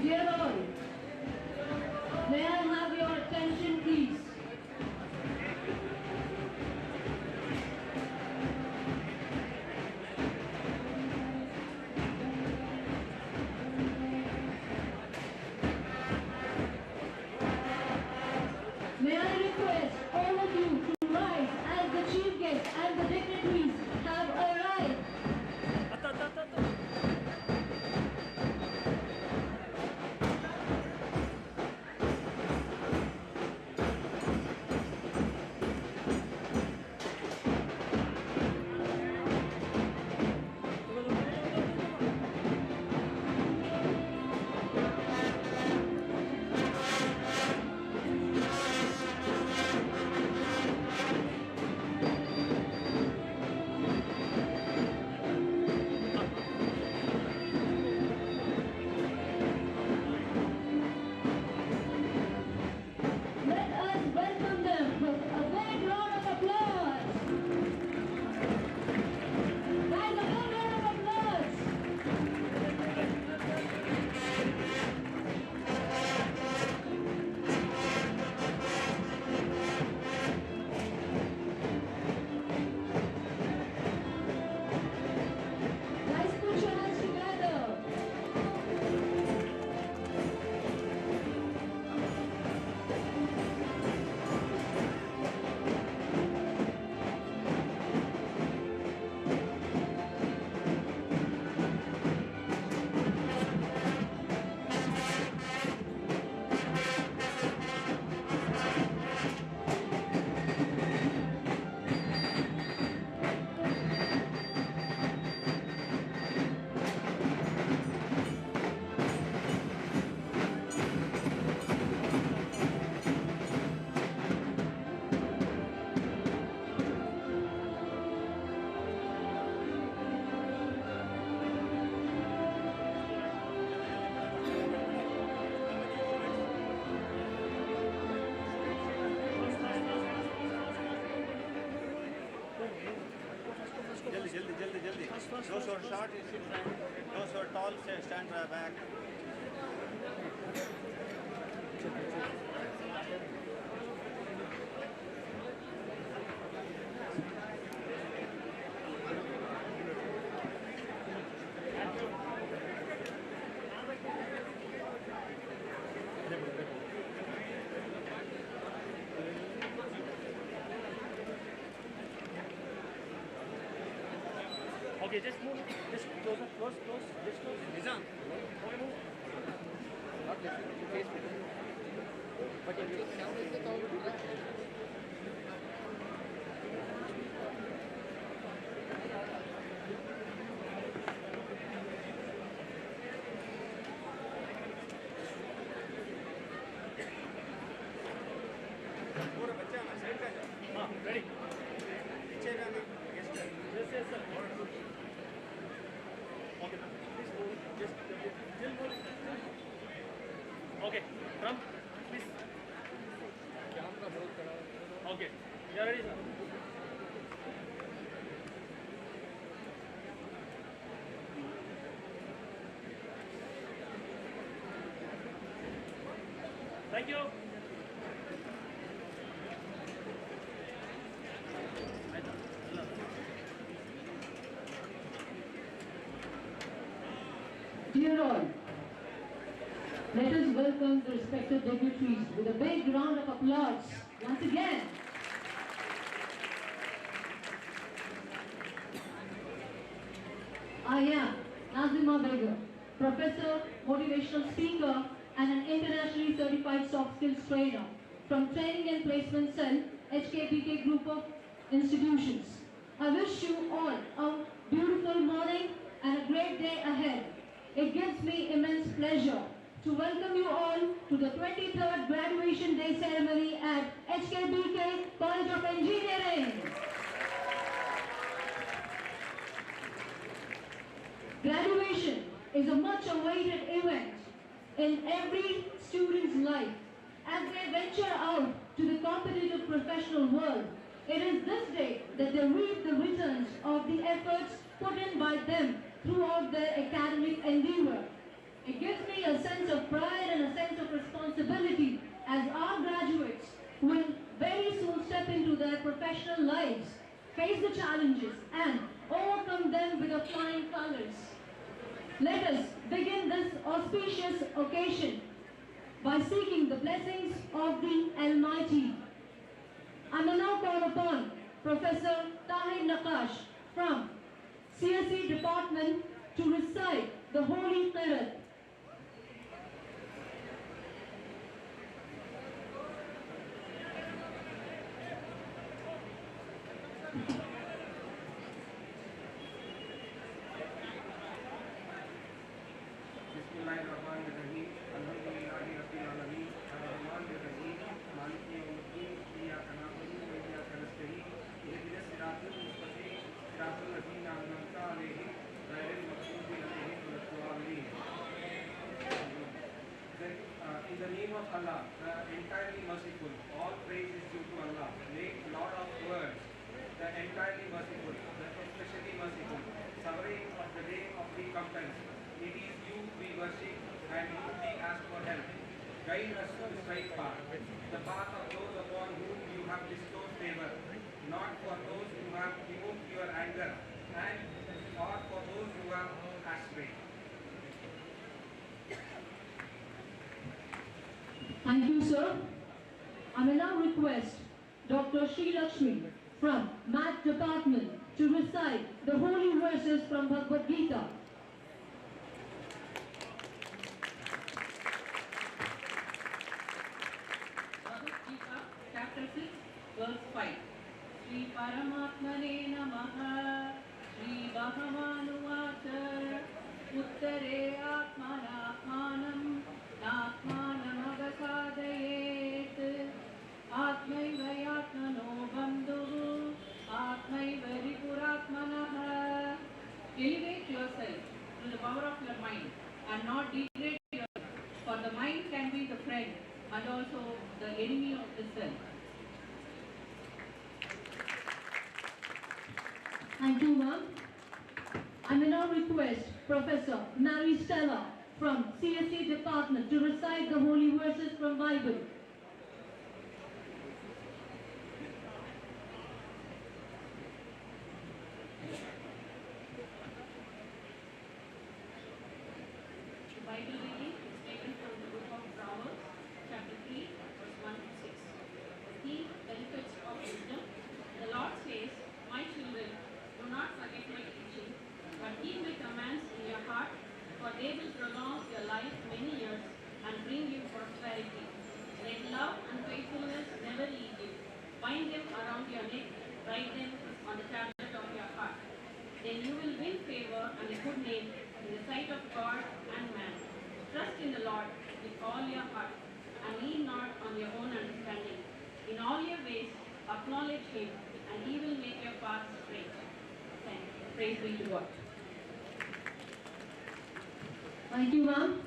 Dear all, may I have your attention please? May I request all of you to rise as the chief guests and the dignitaries have arrived. Let us welcome them with a big round of applause. Guys, a big round of applause. Guys, put your hands together. जल्दी जल्दी जल्दी those who are short sit front, those who are tall stand back. Okay, just move, just closer, close, just close. Nizam. Not lifting, face me. But if you now is the towel, पूरा बच्चा ना side का जाओ. हाँ, ready. पीछे का नहीं. Yes, sir. Okay, please move. Just still move. Okay, from please. Okay, you are ready, sir. Thank you. Dear all, let us welcome the respected dignitaries with a big round of applause once again. I am Nazima Begum, Professor, Motivational Speaker and an internationally certified soft skills trainer from Training and Placement Cell, HKBK Group of Institutions. I wish you all a beautiful morning and a great day ahead. It gives me immense pleasure to welcome you all to the 23rd Graduation Day ceremony at HKBK College of Engineering. Graduation is a much awaited event in every student's life as they venture out to the competitive professional world. It is this day that they reap the returns of the efforts put in by them throughout their academic endeavor. It gives me a sense of pride challenges and overcome them with our flying colors. Let us begin this auspicious occasion by seeking the blessings of the Almighty. I will now call upon Professor Tahir Naqash from CSE Department to recite the Holy Qirat. बिस्मिल्लाहिर्रहमानिर्रहीम अल्हम्दुलिल्लाहि रब्बिल आलमीन अर्रहमानिर्रहीम मालिकि यौमिद्दीन इय्याका नअबुदु व इय्याका नस्तईन इहदिनस सिरातल मुस्तक़ीम सिरातल लज़ीना अनअमता अलैहिम गैरिल मग़ज़ूबि अलैहिम वलद्दालीन. In the name of Allah, the entirely merciful, all praise is due to Allah, make Lord of words, the entirely merciful, the especially merciful, sovereign of the day of recompense. It is you we worship and you we ask for help. Guide us to the straight path, the path of those upon whom you have bestowed favor, not for those who have removed your anger, and or for those who have astray. Thank you, sir. I will now request Dr. Sri Lakshmi from Math Department to recite the holy verses from Bhagavad Gita. Bhagavad Gita, chapter 6, verse 5. Shri Paramatmane Namaha, Shri Bhagavanuvāca, Uttare Atmanatmanam, Natmanam Avasadayet, Atmaiva Yatmano Bandhu, Atmaiva Ripuratmanaha. Elevate yourself through the power of your mind and not degrade yourself, for the mind can be the friend and also the enemy of the self. Thank you, ma'am. I will now request Professor Mary Stella from CSE Department to recite the holy verses from Bible. The Bible reading is taken from the book of Proverbs, chapter 3, verse 1 to 6. The key benefits of wisdom. The Lord says, "My children, do not forget my teaching, but keep my commands in your heart, for they will prolong your life many years and bring you prosperity. Let love and faithfulness never leave you. Bind them around your neck, write them on the tablet of your heart. Then you will win favor and a good name in the sight of God and man. Trust in the Lord with all your heart and lean not on your own understanding. In all your ways acknowledge Him, and He will make your paths straight." Thank you. Praise be to God. Thank you, ma'am.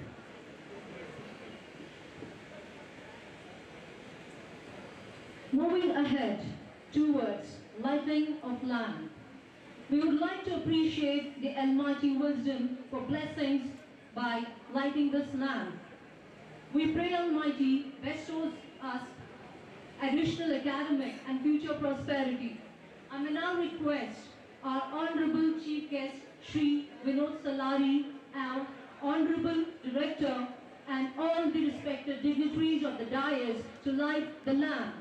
Moving ahead towards lighting of lamp, we would like to appreciate the Almighty wisdom for blessings by lighting this lamp. We pray Almighty bestows us additional academic and future prosperity. I may now request our Honorable Chief Guest, Shri Vinod Salari, our Honorable Director, and all the respected dignitaries of the dais to light the lamp.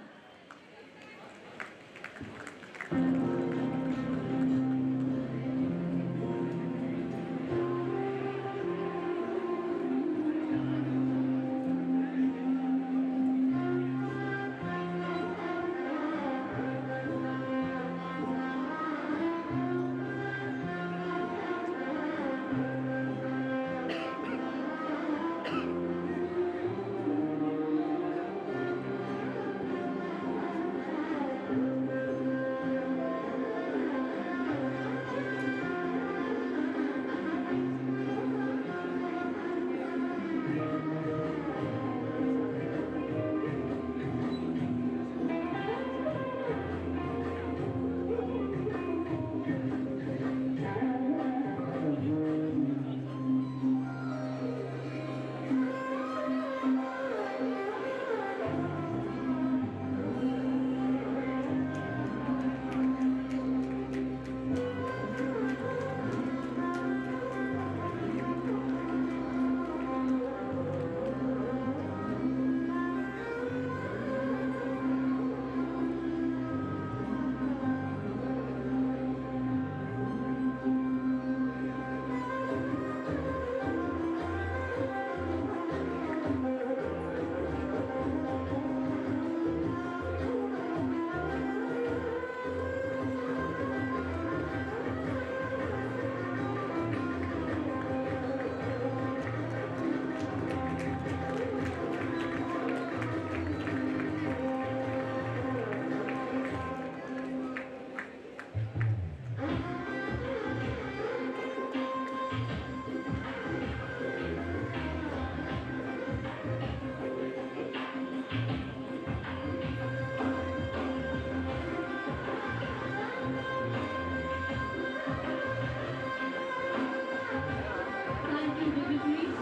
official dignitaries.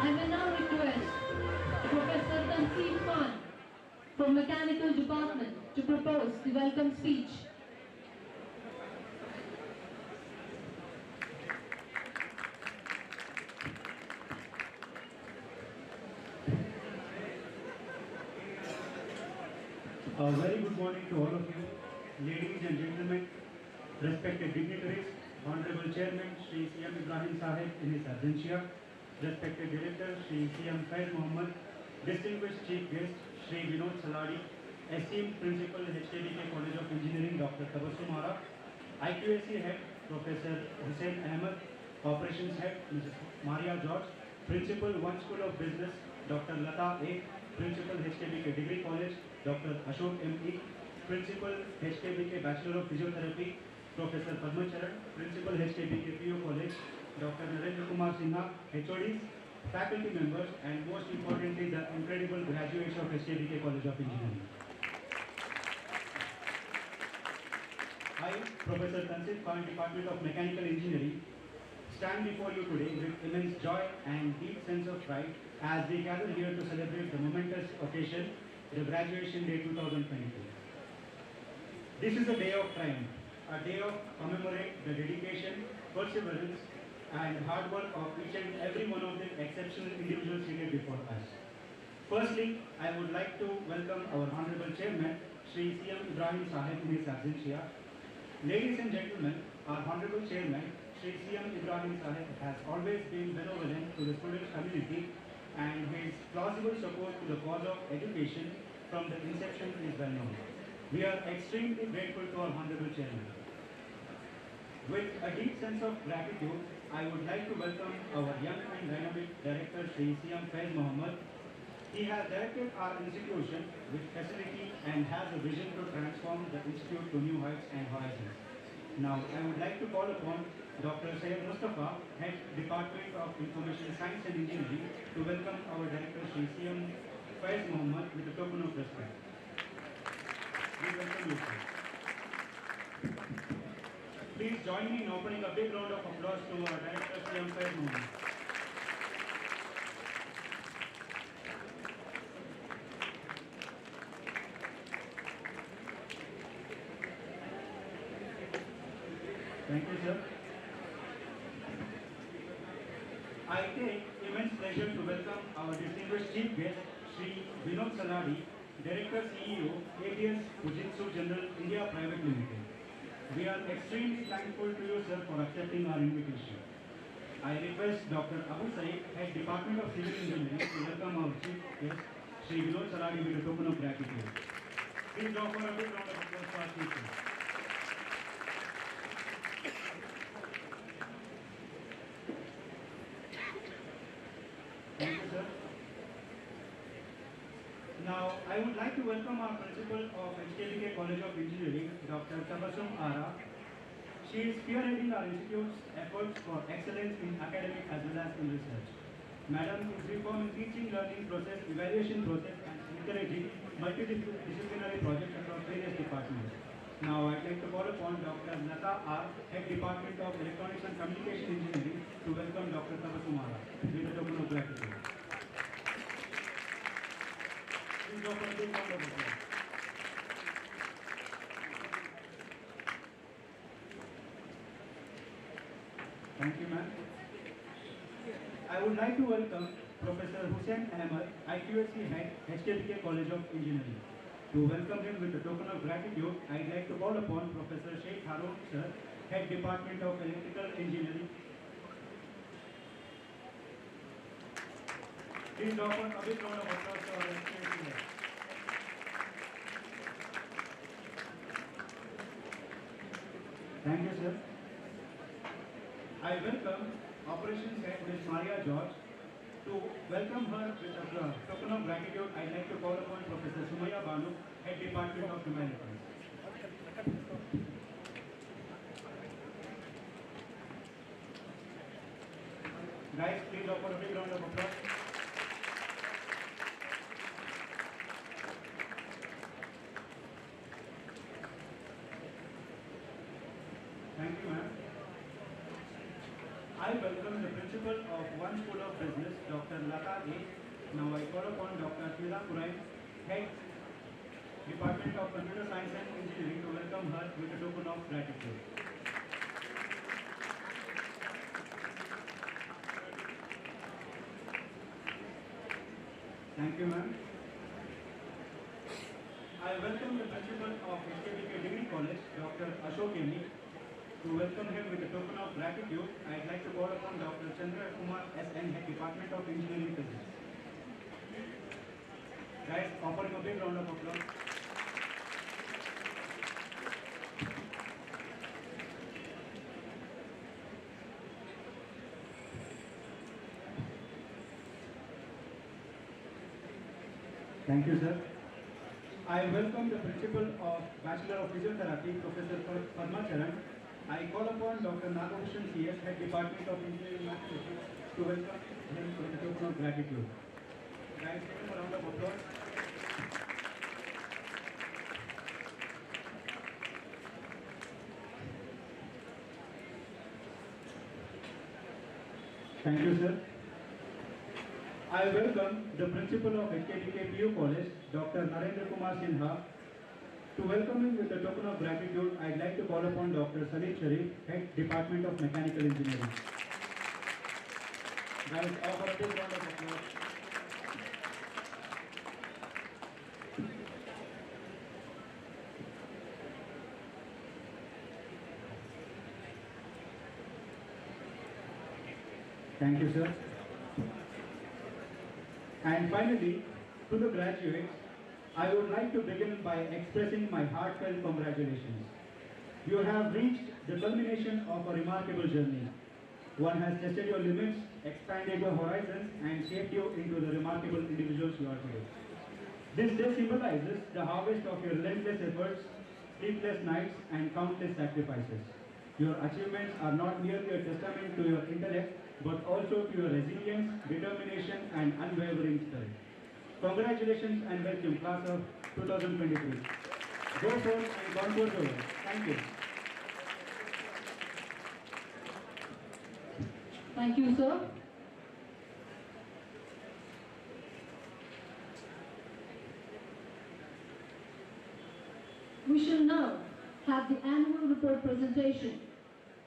I will now request Professor Tanseem Khan from Mechanical Department to propose the welcome speech. A very good morning to all of you, ladies and gentlemen, respected dignitaries, Honorable Chairman Shri C.M. Ibrahim Sahib in his absentia, respected Director Shri C.M. Faiz Mohammed, distinguished Chief Guest Shri Vinod Saladi, esteemed Principal HKBK College of Engineering Dr. Tabassum Ara, IQAC Head Professor Hussain Ahmed, Operations Head Mrs. Maria George, Principal One School of Business Dr. Lata A, Principal HKBK Degree College Dr. Ashok M.E., Principal HKBK Bachelor of Physiotherapy Professor Padma Charan, Principal HKBK PU College Dr. Narendra Kumar Sinha, HODs, faculty members, and most importantly the incredible graduates of HKBK College of Engineering. I, Professor Tanseem Khan, Department of Mechanical Engineering, stand before you today with immense joy and deep sense of pride as we gather here to celebrate the momentous occasion, the Graduation Day 2022. This is a day of triumph, a day of commemorate the dedication, perseverance, and hard work of each and every one of the exceptional individuals seated before us. Firstly, I would like to welcome our Honorable Chairman, Shri C.M. Ibrahim Sahib in his absentia. Ladies and gentlemen, our Honorable Chairman, Shri C.M. Ibrahim Sahib has always been benevolent to the student community, and his plausible support to the cause of education from the inception is well known. We are extremely grateful to our Honorable Chairman. With a deep sense of gratitude, I would like to welcome our young and dynamic Director Shri C.M. Faiz Mohammed. He has directed our institution with facility and has a vision to transform the institute to new heights and horizons. Now, I would like to call upon Dr. Syed Mustafa, Head Department of Information Science and Engineering, to welcome our Director Shri C.M. Faiz Mohammed with a token of respect. We welcome you, sir. Please join me in opening a big round of applause to our Director C.M. Faiz Mohammed. Thank you, sir. I take immense pleasure to welcome our distinguished Chief Guest, Shri Vinod Saladi, Director CEO, ABS Fujitsu General India Private Limited. We are extremely thankful to you, sir, for accepting our invitation. I request Dr. Abu Saeed, Head Department of Civil Engineering, to welcome our Chief Guest, Shri Vinod Saladi, with a token of gratitude. Please offer a big round of applause for our Chief Guest. Thank you, sir. Now, I would like to welcome our Principal of HKBK College of Engineering, Dr. Tabassum Ara. She is spearheading our institute's efforts for excellence in academic as well as in research. Madam is reforming teaching, learning process, evaluation process, and encouraging multidisciplinary projects across various departments. Now, I'd like to call upon Dr. Lata R, Head Department of Electronics and Communication Engineering, to welcome Dr. Tabassum Ara with a token of gratitude. Please offer a big round of applause. Thank you, ma'am. I would like to welcome Professor Hussain Ahmed, IQAC Head, HKBK College of Engineering. To welcome him with a token of gratitude, I'd like to call upon Professor Sheikh Harun, sir, Head Department of Electrical Engineering. Please offer a big round of applause to our HKBK Head. Thank you, sir. I welcome Operations Head Ms. Maria George. To welcome her with a token of gratitude, I'd like to call upon Professor Sumaya Banu, Head Department of Humanities. Guys, please offer a big round of applause. Thank you, ma'am. I welcome the Principal Principal of One School of Business, Dr. Lata A. Now I call upon Dr. Sridhar Purai, Head, Department of Computer Science and Engineering, to welcome her with a token of gratitude. Thank you, ma'am. I welcome the Principal of HKBK Degree College, Dr. Ashok Yemi. To welcome him with a token of gratitude, I'd like to call upon Dr. Chandra Kumar S.N., Head, Department of Engineering Physics. Guys, offer him a big round of applause. Thank you, sir. I welcome the Principal of Bachelor of Physiotherapy, Professor Padma Charan. I call upon Dr. Nagabhushan C.S., Head, Department of Engineering Mathematics, to welcome him with a token of gratitude. Guys, give him a round of applause. Thank you, sir. I welcome the Principal of HKBK PU College, Dr. Narendra Kumar Sinha. To welcome him with a token of gratitude, I'd like to call upon Dr. Salim Sharif, Head, Department of Mechanical Engineering. Guys, offer a big round of applause. Thank you, sir. And finally, to the graduates, I would like to begin by expressing my heartfelt congratulations. You have reached the culmination of a remarkable journey. One has tested your limits, expanded your horizons, and shaped you into the remarkable individuals you are today. This day symbolizes the harvest of your relentless efforts, sleepless nights, and countless sacrifices. Your achievements are not merely a testament to your intellect, but also to your resilience, determination, and unwavering spirit. Congratulations and welcome, class of 2023. Go forth and conquer the world. Thank you. Thank you, sir. We shall now have the annual report presentation.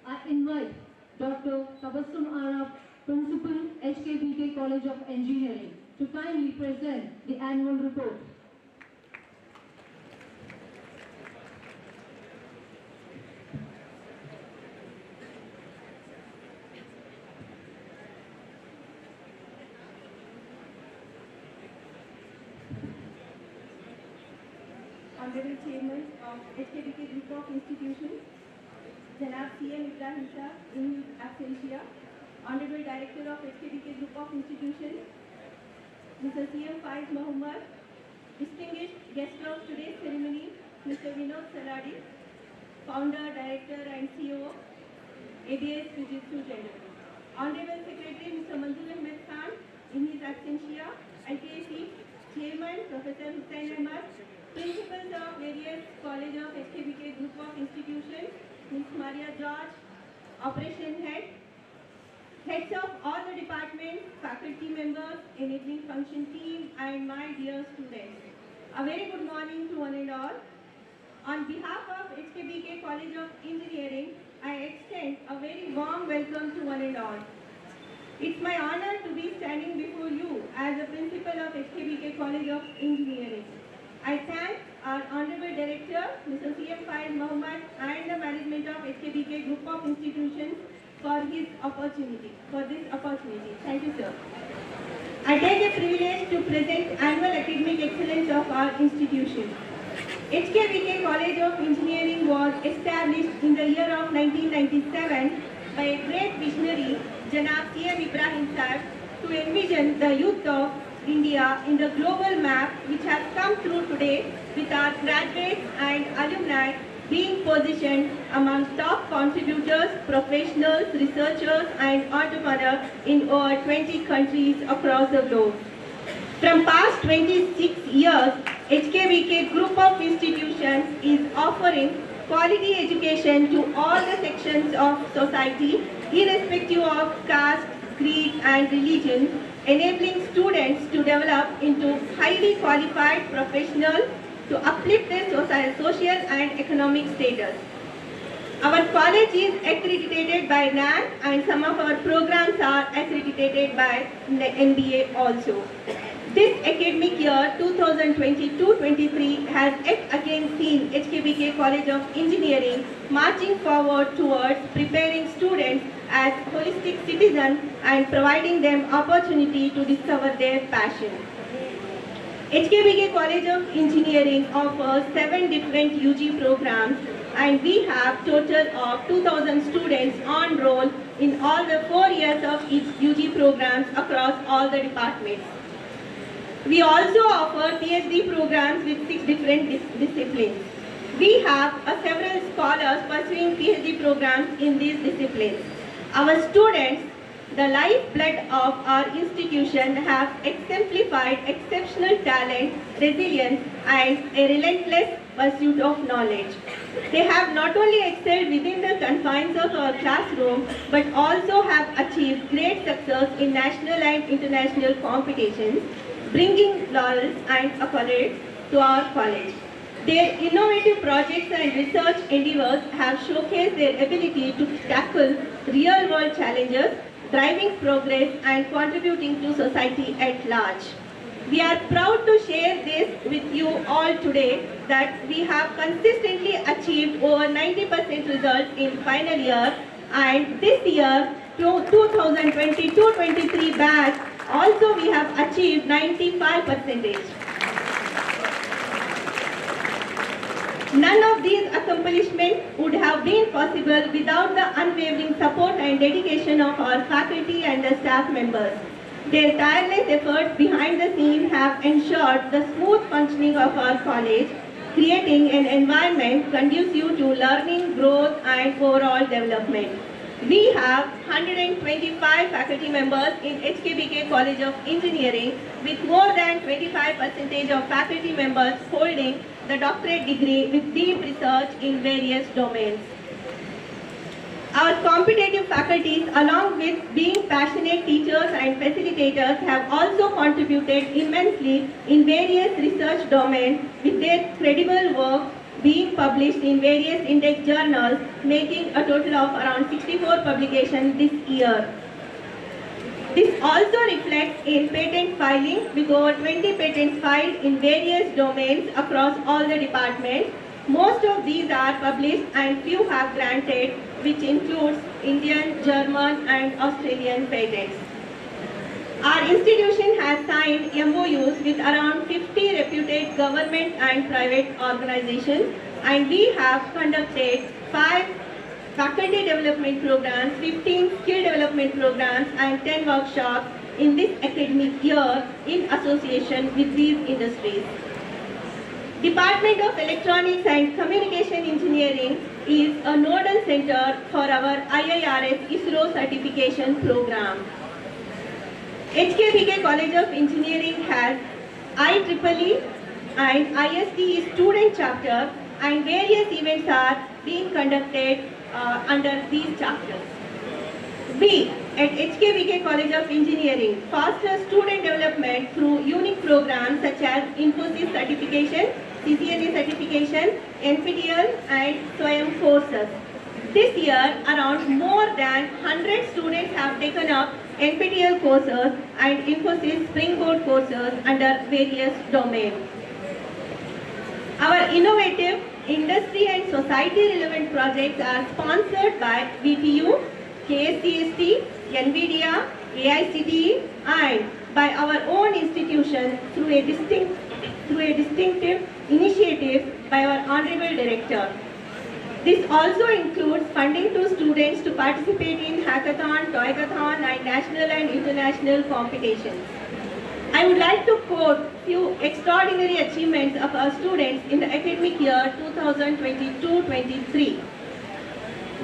I invite Dr. Tabassum Arab, Principal, HKBK College of Engineering, to kindly present the annual report. Honorable Chairman of HKBK Group of Institutions, Janab C.M. Ibrahim Sir, in absentia, Honorable Director of HKBK Group of Institutions, Mr. C.M. Faiz Mohammed, distinguished guest of today's ceremony, Mr. Vinod Saladi, Founder, Director and CEO, ABS Fujitsu Gender. Honorable Secretary, Mr. Manzoor Ahmed Khan, in his absentia, IKC, Chairman, Professor Hussain Ahmad, Principals of various College of HKBK Group of Institutions, Ms. Maria George, Operation Head, heads of all the departments, faculty members, enabling function team, and my dear students. A very good morning to one and all. On behalf of HKBK College of Engineering, I extend a very warm welcome to one and all. It's my honor to be standing before you as a principal of HKBK College of Engineering. I thank our Honorable Director, Mr. C.M. Faiz Mohammed, and the management of HKBK Group of Institutions for this opportunity. Thank you, sir. I take a privilege to present annual academic excellence of our institution. HKBK College of Engineering was established in the year of 1997 by a great visionary, Janab C.M. Ibrahim Sir, to envision the youth of India in the global map, which has come through today with our graduates and alumni being positioned among top contributors, professionals, researchers and entrepreneurs in over 20 countries across the globe. From past 26 years, HKBK Group of Institutions is offering quality education to all the sections of society, irrespective of caste, creed, and religion, enabling students to develop into highly qualified professionals to uplift their social and economic status. Our college is accredited by NAC and some of our programs are accredited by NBA also. This academic year 2022-23 has yet again seen HKBK College of Engineering marching forward towards preparing students as holistic citizens and providing them opportunity to discover their passion. HKBK College of Engineering offers 7 different UG programs and we have total of 2,000 students on roll in all the 4 years of each UG programs across all the departments. We also offer PhD programs with 6 different disciplines. We have several scholars pursuing PhD programs in these disciplines. Our students, the lifeblood of our institution, have exemplified exceptional talent, resilience, and a relentless pursuit of knowledge. They have not only excelled within the confines of our classroom, but also have achieved great success in national and international competitions, bringing laurels and accolades to our college. Their innovative projects and research endeavors have showcased their ability to tackle real-world challenges, driving progress and contributing to society at large. We are proud to share this with you all today that we have consistently achieved over 90% results in final year, and this year 2022-23 batch also we have achieved 95%. None of these accomplishments would have been possible without the unwavering support and dedication of our faculty and the staff members. Their tireless efforts behind the scenes have ensured the smooth functioning of our college, creating an environment conducive to learning, growth, and overall development. We have 125 faculty members in HKBK College of Engineering, with more than 25% of faculty members holding the doctorate degree with deep research in various domains. Our competitive faculties, along with being passionate teachers and facilitators, have also contributed immensely in various research domains, with their credible work being published in various index journals, making a total of around 64 publications this year. This also reflects in patent filing, with over 20 patents filed in various domains across all the departments. Most of these are published and few have granted, which includes Indian, German and Australian patents. Our institution has signed MOUs with around 50 reputed government and private organizations, and we have conducted 5 faculty development programs, 15 skill development programs and 10 workshops in this academic year in association with these industries. Department of Electronics and Communication Engineering is a nodal center for our IIRS ISRO certification program. HKBK College of Engineering has IEEE and ISTE student chapter, and various events are being conducted under these chapters. We at HKBK College of Engineering foster student development through unique programs such as Infosys certification, CCNA certification, NPTEL and SWAYAM courses. This year, around more than 100 students have taken up NPTEL courses and Infosys Springboard courses under various domains. Our innovative industry and society relevant projects are sponsored by VTU, KSCST, NVIDIA, AICTE and by our own institution through a distinctive initiative by our Honorable Director. This also includes funding to students to participate in hackathon, toycathon and national and international competitions. I would like to quote few extraordinary achievements of our students in the academic year 2022-23.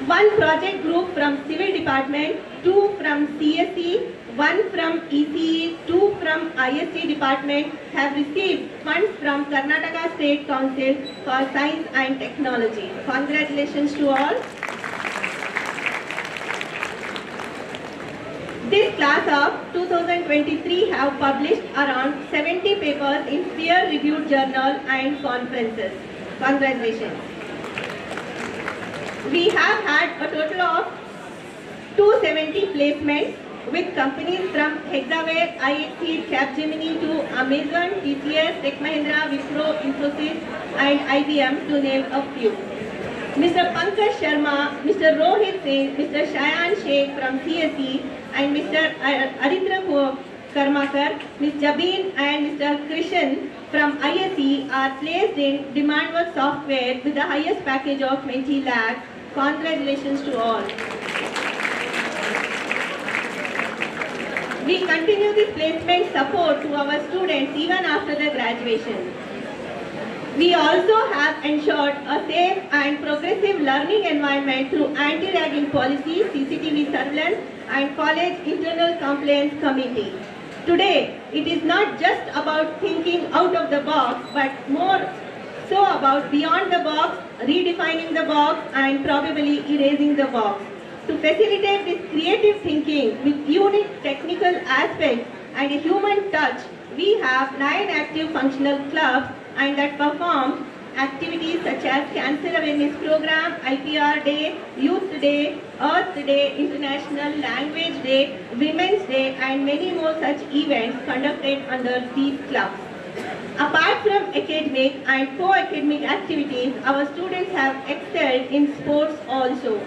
1 project group from Civil Department, 2 from CSE, 1 from ECE, 2 from ISC Department have received funds from Karnataka State Council for Science and Technology. Congratulations to all. This class of 2023 have published around 70 papers in peer-reviewed journals and conferences. Congratulations. We have had a total of 270 placements with companies from Hexaware, IHC, Capgemini to Amazon, TCS, Tech Mahindra, Wipro, Infosys and IBM to name a few. Mr. Pankaj Sharma, Mr. Rohit Singh, Mr. Shayan Sheikh from CSE and Mr. Arindra Karmakar, Ms. Jabin and Mr. Krishan from ISE are placed in demand work software with the highest package of 20 lakhs. Congratulations to all. We continue this placement support to our students even after the graduation. We also have ensured a safe and progressive learning environment through anti-ragging policies, CCTV surveillance and college internal compliance committee. Today, it is not just about thinking out of the box, but more so about beyond the box, redefining the box and probably erasing the box. To facilitate this creative thinking with unique technical aspects and a human touch, we have 9 active functional clubs and that perform activities such as Cancer Awareness Program, IPR Day, Youth Day, Earth Day, International Language Day, Women's Day and many more such events conducted under these clubs. Apart from academic and co-academic activities, our students have excelled in sports also.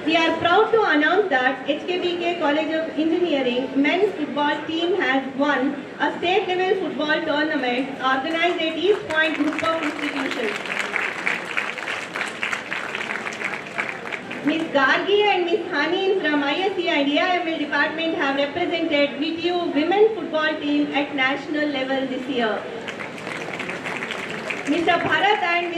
We are proud to announce that HKBK College of Engineering men's football team has won a state-level football tournament organized at East Point Group of Institutions. Ms. Gargi and Ms. Hanin from ISE and AIML department have represented VTU women football team at national level this year. Mr. Bharat and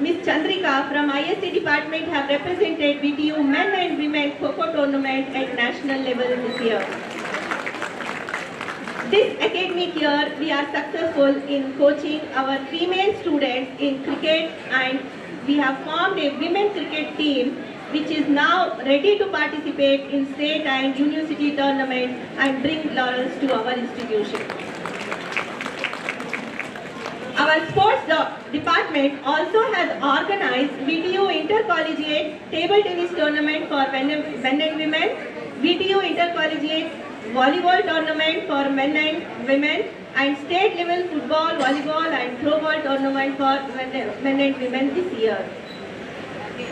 Ms. Chandrika from ISC department have represented VTU men and women Kho-Kho tournament at national level this year. This academic year, we are successful in coaching our female students in cricket and we have formed a women cricket team which is now ready to participate in state and university tournaments and bring laurels to our institution. Our sports department also has organized VTU Intercollegiate Table Tennis Tournament for men and women, VTU Intercollegiate Volleyball Tournament for men and women, and State Level Football, Volleyball and Throwball Tournament for men and women this year.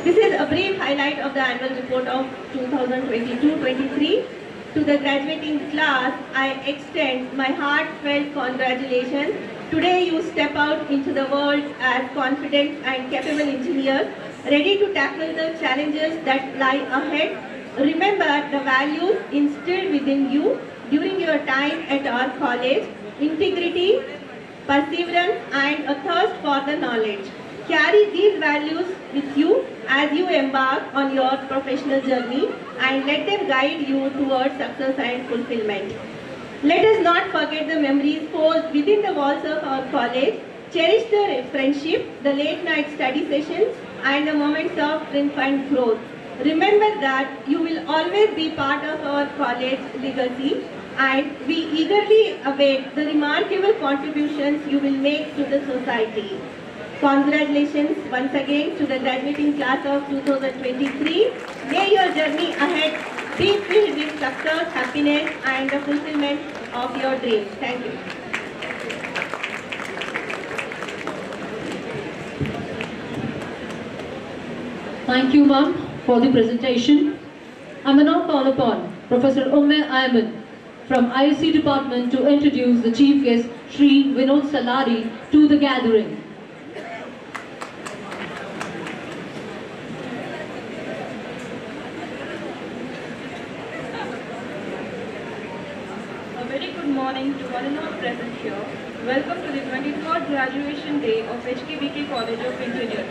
This is a brief highlight of the annual report of 2022-23. To the graduating class, I extend my heartfelt congratulations. Today you step out into the world as confident and capable engineers, ready to tackle the challenges that lie ahead. Remember the values instilled within you during your time at our college: integrity, perseverance and a thirst for the knowledge. Carry these values with you as you embark on your professional journey and let them guide you towards success and fulfillment. Let us not forget the memories forged within the walls of our college. Cherish the friendship, the late night study sessions and the moments of triumph and growth. Remember that you will always be part of our college legacy and we eagerly await the remarkable contributions you will make to the society. Congratulations once again to the graduating class of 2023. May your journey ahead be filled with success, happiness and the fulfillment of your dreams. Thank you. Thank you, ma'am, for the presentation. I will now call upon Professor Umme Ayman from ISC department to introduce the chief guest, Shri Vinod Salari, to the gathering. Good morning to all in all present here. Welcome to the 23rd graduation day of HKBK College of Engineering.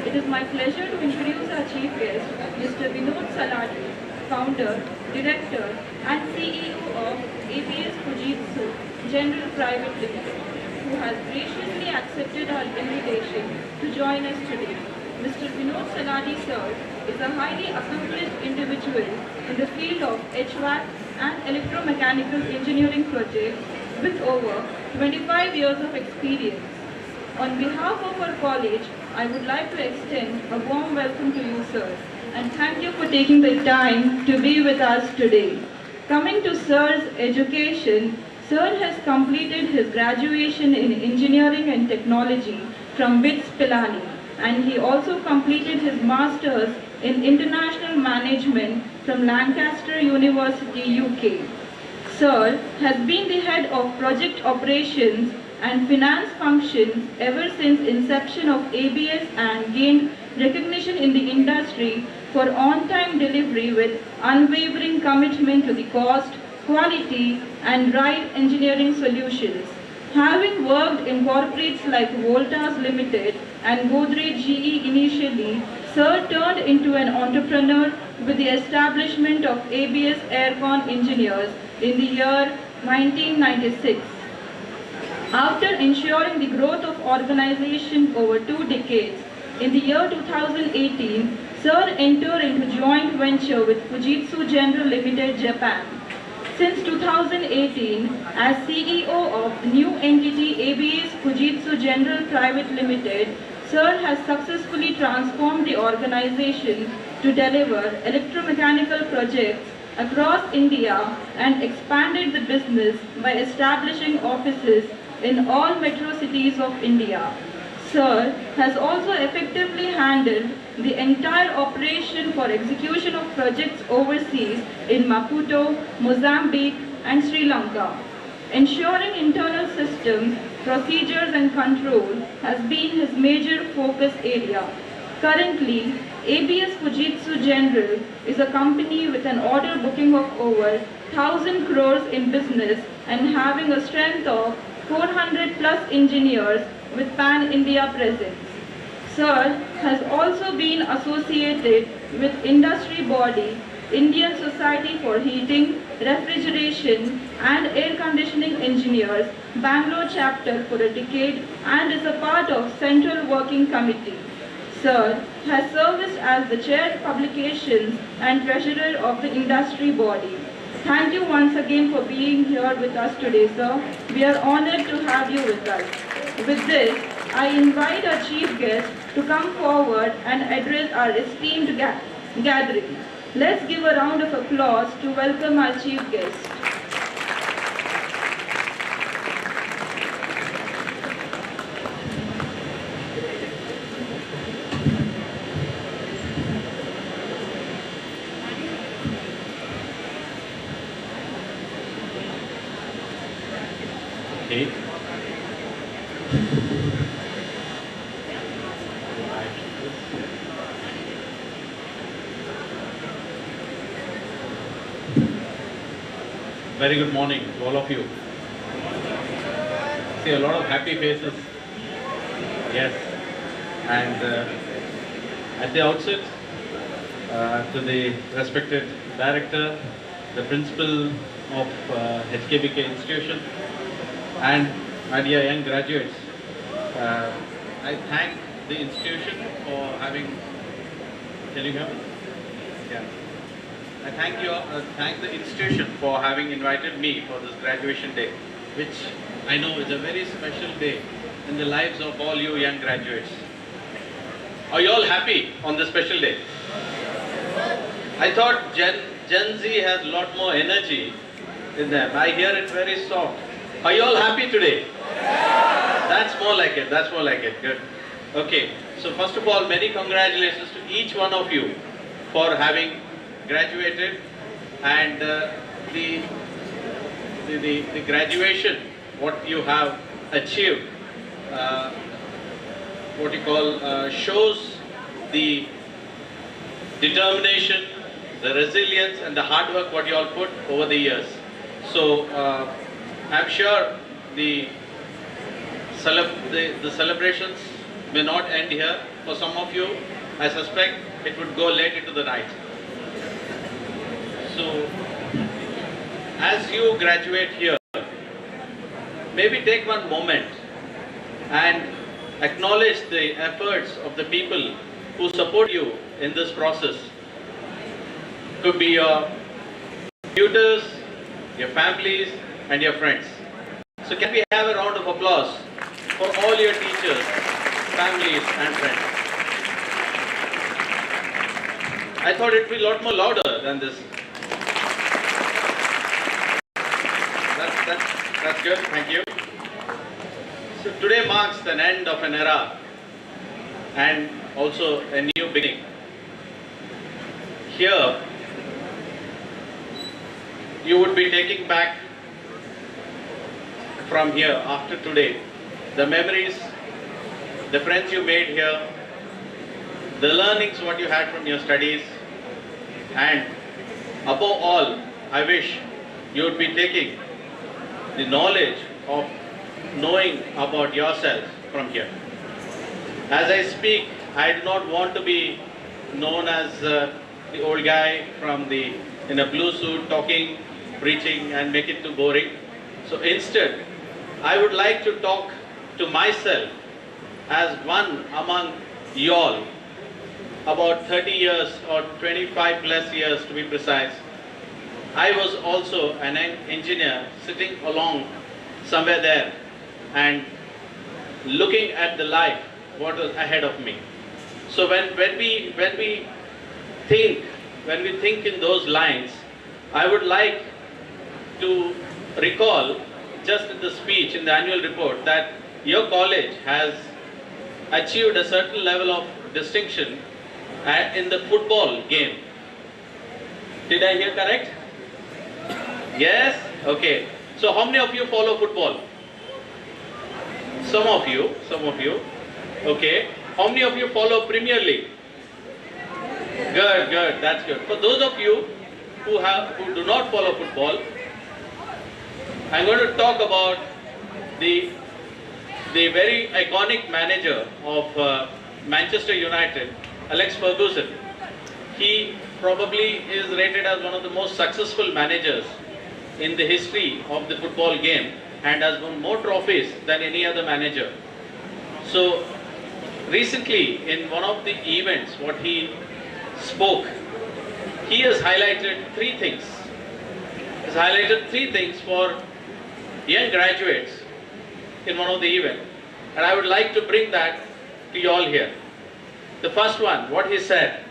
It is my pleasure to introduce our chief guest, Mr. Vinod Salari, founder, director and CEO of ABS Fujitsu General Private Limited, who has graciously accepted our invitation to join us today. Mr. Vinod Salari sir is a highly accomplished individual in the field of HVAC, and electromechanical engineering projects with over 25 years of experience. On behalf of our college, I would like to extend a warm welcome to you, sir, and thank you for taking the time to be with us today. Coming to Sir's education, Sir has completed his graduation in Engineering and Technology from BITS Pilani, and he also completed his Masters in International Management from Lancaster University, UK. Sir has been the head of project operations and finance functions ever since inception of ABS and gained recognition in the industry for on-time delivery with unwavering commitment to the cost, quality and right engineering solutions. Having worked in corporates like Voltas Limited and Godrej GE initially, Sir turned into an entrepreneur with the establishment of ABS Aircon Engineers in the year 1996. After ensuring the growth of organization over 2 decades, in the year 2018, Sir entered into joint venture with Fujitsu General Limited, Japan. Since 2018, as CEO of the new entity ABS Fujitsu General Private Limited, Sir has successfully transformed the organization to deliver electromechanical projects across India and expanded the business by establishing offices in all metro cities of India. Sir has also effectively handled the entire operation for execution of projects overseas in Maputo, Mozambique and Sri Lanka. Ensuring internal systems, procedures and control has been his major focus area. Currently, ABS Fujitsu General is a company with an order booking of over 1,000 crores in business and having a strength of 400 plus engineers with pan-India presence. Sir has also been associated with industry body Indian Society for Heating, Refrigeration and Air Conditioning Engineers, Bangalore chapter for a decade and is a part of Central Working Committee. Sir has serviced as the Chair Publications and Treasurer of the industry body. Thank you once again for being here with us today, sir. We are honored to have you with us. With this, I invite our chief guest to come forward and address our esteemed gathering. Let's give a round of applause to welcome our chief guest. Okay. Very good morning to all of you. See a lot of happy faces. Yes. And at the outset, to the respected director, the principal of HKBK institution, and my dear young graduates, I thank the institution for having. Can you hear me? Yeah. I thank the institution for having invited me for this graduation day, which I know is a very special day in the lives of all you young graduates. Are you all happy on this special day? I thought Gen Z has a lot more energy in them. I hear it very soft. Are you all happy today? That's more like it. That's more like it. Good. Okay. So first of all, many congratulations to each one of you for having graduated, and the graduation, what you have achieved, what you call shows the determination, the resilience, and the hard work what you all put over the years. So I'm sure the celebrations may not end here. For some of you, I suspect it would go late into the night. So, as you graduate here, maybe take one moment and acknowledge the efforts of the people who support you in this process. Could be your tutors, your families, and your friends. So can we have a round of applause for all your teachers, families, and friends? I thought it would be a lot more louder than this. That's good, thank you. So today marks the end of an era and also a new beginning. Here, you would be taking back from here after today the memories, the friends you made here, the learnings what you had from your studies, and above all, I wish you would be taking the knowledge of knowing about yourself from here. As I speak, I do not want to be known as the old guy from in a blue suit talking, preaching and make it too boring. So instead, I would like to talk to myself as one among you all, about 30 years or 25 plus years to be precise. I was also an engineer sitting along somewhere there and looking at the life, what was ahead of me. So when we think in those lines, I would like to recall just in the speech in the annual report that your college has achieved a certain level of distinction in the football game. Did I hear correct? Yes? Okay. So how many of you follow football? Some of you. Okay. How many of you follow Premier League? Good, that's good. For those of you who do not follow football, I'm going to talk about the very iconic manager of Manchester United, Alex Ferguson. He probably is rated as one of the most successful managers in the history of the football game and has won more trophies than any other manager. So recently in one of the events what he spoke, he has highlighted three things. He's highlighted three things for young graduates in one of the events, and I would like to bring that to you all here. The first one, what he said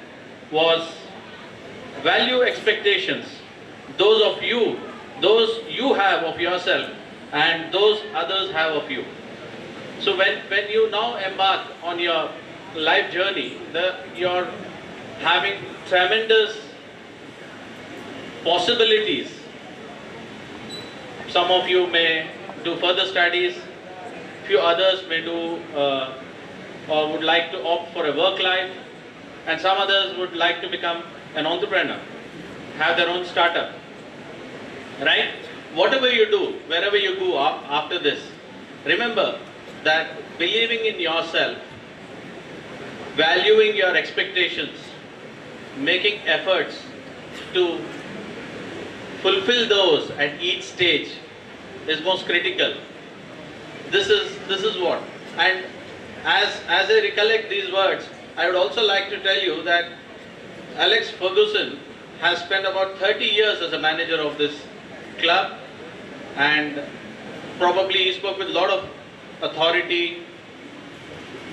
was value expectations, those you have of yourself and those others have of you. So when you now embark on your life journey, you're having tremendous possibilities. Some of you may do further studies, few others may do or would like to opt for a work life, and some others would like to become an entrepreneur, have their own startup. Right? Whatever you do, wherever you go after this, remember that believing in yourself, valuing your expectations, making efforts to fulfill those at each stage is most critical. This is what. And as I recollect these words, I would also like to tell you that Alex Ferguson has spent about 30 years as a manager of this club, and probably he spoke with a lot of authority,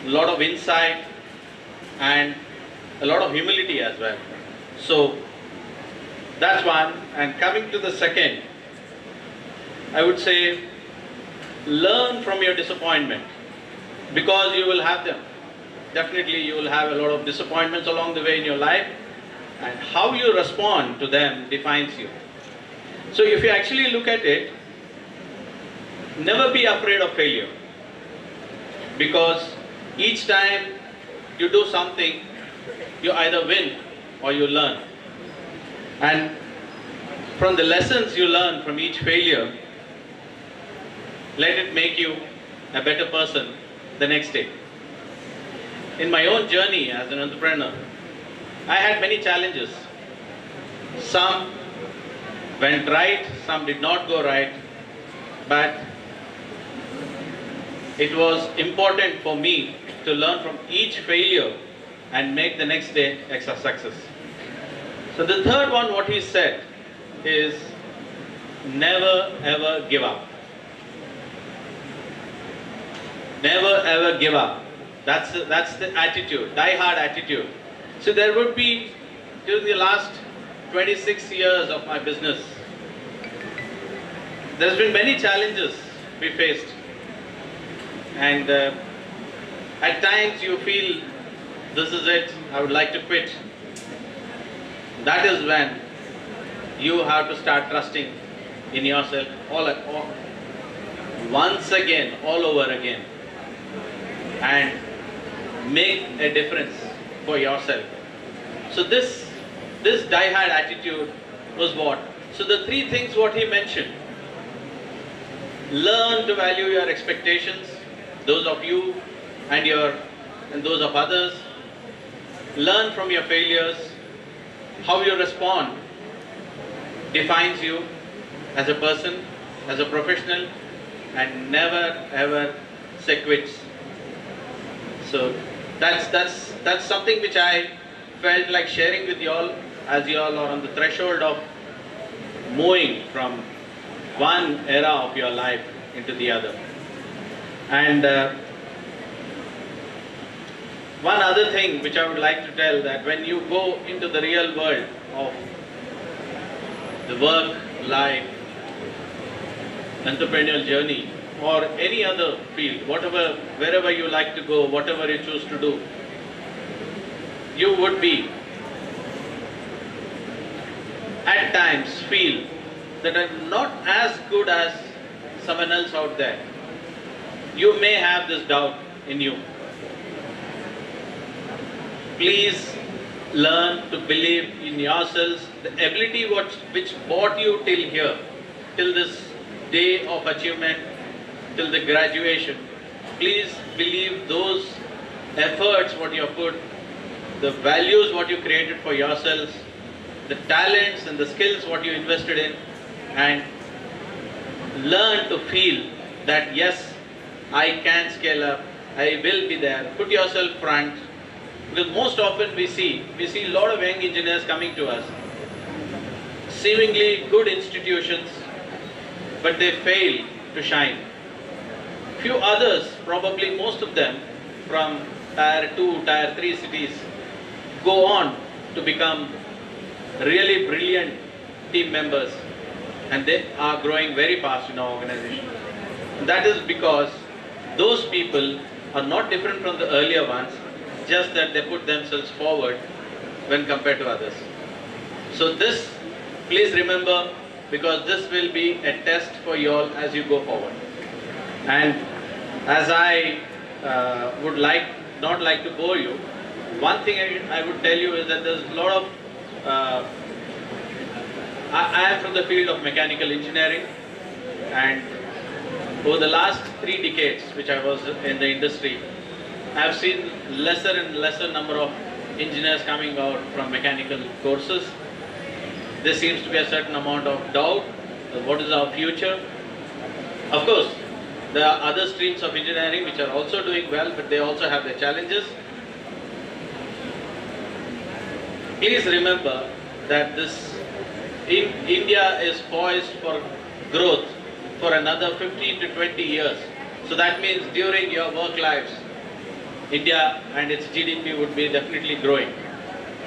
a lot of insight, and a lot of humility as well. So that's one. And coming to the second, I would say learn from your disappointment, because you will have them. Definitely you will have a lot of disappointments along the way in your life, and how you respond to them defines you. So if you actually look at it, never be afraid of failure, because each time you do something, you either win or you learn. And from the lessons you learn from each failure, let it make you a better person the next day. In my own journey as an entrepreneur, I had many challenges. Some went right, some did not go right, but it was important for me to learn from each failure and make the next day a success. So the third one, what he said is never ever give up. Never ever give up. That's the attitude, die-hard attitude. So there would be, during the last 26 years of my business, there's been many challenges we faced. And at times you feel, this is it, I would like to quit. That is when you have to start trusting in yourself once again, all over again, and make a difference for yourself. So this die-hard attitude was what? So the three things what he mentioned: learn to value your expectations, those of you and those of others. Learn from your failures. How you respond defines you as a person, as a professional, and never ever say quits. So that's something which I felt like sharing with you all, as you all are on the threshold of moving from one era of your life into the other. And one other thing which I would like to tell, that when you go into the real world of the work, life, entrepreneurial journey, or any other field, wherever you like to go, whatever you choose to do, you would be at times feel that I'm not as good as someone else out there. You may have this doubt in you. Please learn to believe in yourselves, the ability which brought you till here, till this day of achievement, till the graduation. Please believe those efforts what you have put, the values what you created for yourselves, the talents and the skills what you invested in, and learn to feel that yes, I can scale up, I will be there. Put yourself front, because most often we see a lot of young engineers coming to us, seemingly good institutions, but they fail to shine. Few others, probably most of them from tier 2, tier 3 cities, go on to become really brilliant team members, and they are growing very fast in our organization. And that is because those people are not different from the earlier ones, just that they put themselves forward when compared to others. So this, please remember, because this will be a test for you all as you go forward. And as I would not like to bore you, one thing I would tell you is that there's a lot of, I am from the field of mechanical engineering, and over the last 3 decades which I was in the industry, I have seen lesser and lesser number of engineers coming out from mechanical courses. There seems to be a certain amount of doubt of what is our future. Of course, there are other streams of engineering which are also doing well, but they also have their challenges. Please remember that India is poised for growth for another 15 to 20 years. So that means during your work lives, India and its GDP would be definitely growing.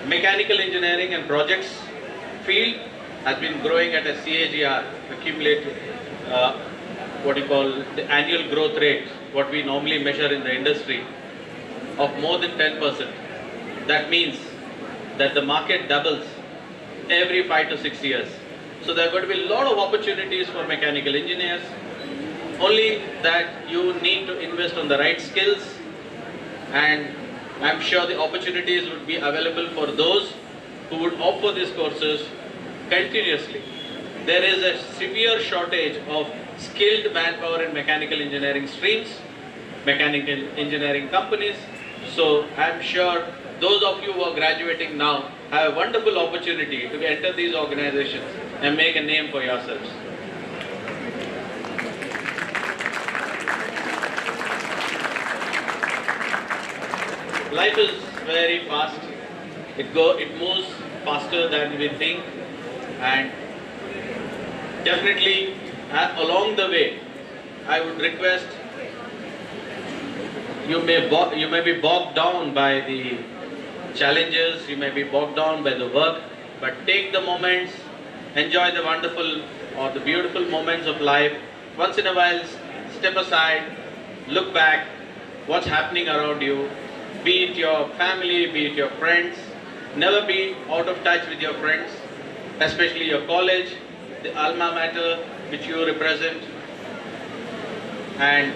Mechanical engineering and projects field has been growing at a CAGR, accumulated, what you call the annual growth rate, what we normally measure in the industry, of more than 10%. That means that the market doubles every 5 to 6 years. So there are going to be a lot of opportunities for mechanical engineers, only that you need to invest on the right skills, and I'm sure the opportunities would be available for those who would opt for these courses continuously. There is a severe shortage of skilled manpower in mechanical engineering streams, mechanical engineering companies. So I'm sure those of you who are graduating now have a wonderful opportunity to enter these organizations and make a name for yourselves. Life is very fast. It moves faster than we think, and definitely along the way, I would request you may be bogged down by the challenges, you may be bogged down by the work, but take the moments, enjoy the wonderful or the beautiful moments of life. Once in a while, step aside, look back, what's happening around you, be it your family, be it your friends. Never be out of touch with your friends, especially your college, the alma mater which you represent, and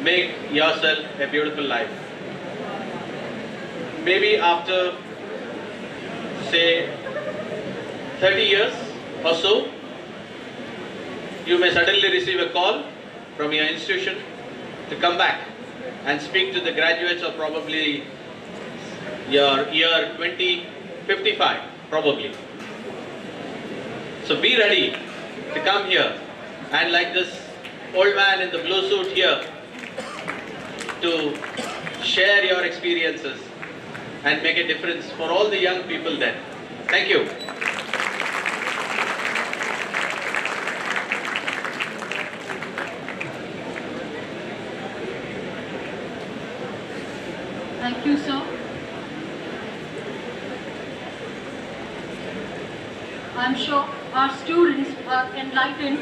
make yourself a beautiful life. Maybe after, say, 30 years or so, you may suddenly receive a call from your institution to come back and speak to the graduates of probably your year 2055, probably. So be ready to come here, and like this old man in the blue suit here, to share your experiences and make a difference for all the young people then. Thank you. Thank you, sir. I'm sure our students are enlightened.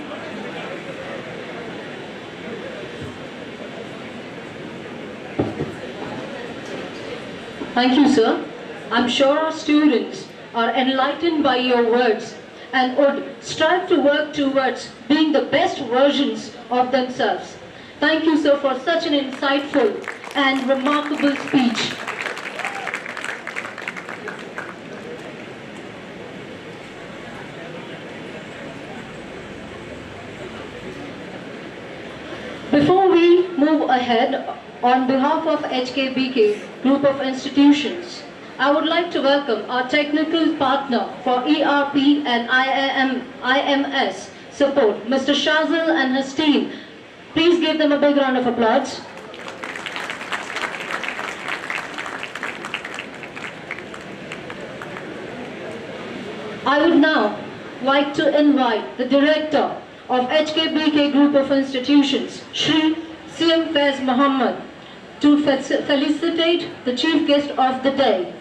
Thank you, sir. I'm sure our students are enlightened by your words and would strive to work towards being the best versions of themselves. Thank you, sir, for such an insightful and remarkable speech. Before we move ahead, on behalf of HKBK Group of Institutions, I would like to welcome our technical partner for ERP and IMS support, Mr. Shazil and his team. Please give them a big round of applause. I would now like to invite the Director of HKBK Group of Institutions, Shri CM Faiz Muhammad, to felicitate the Chief Guest of the day.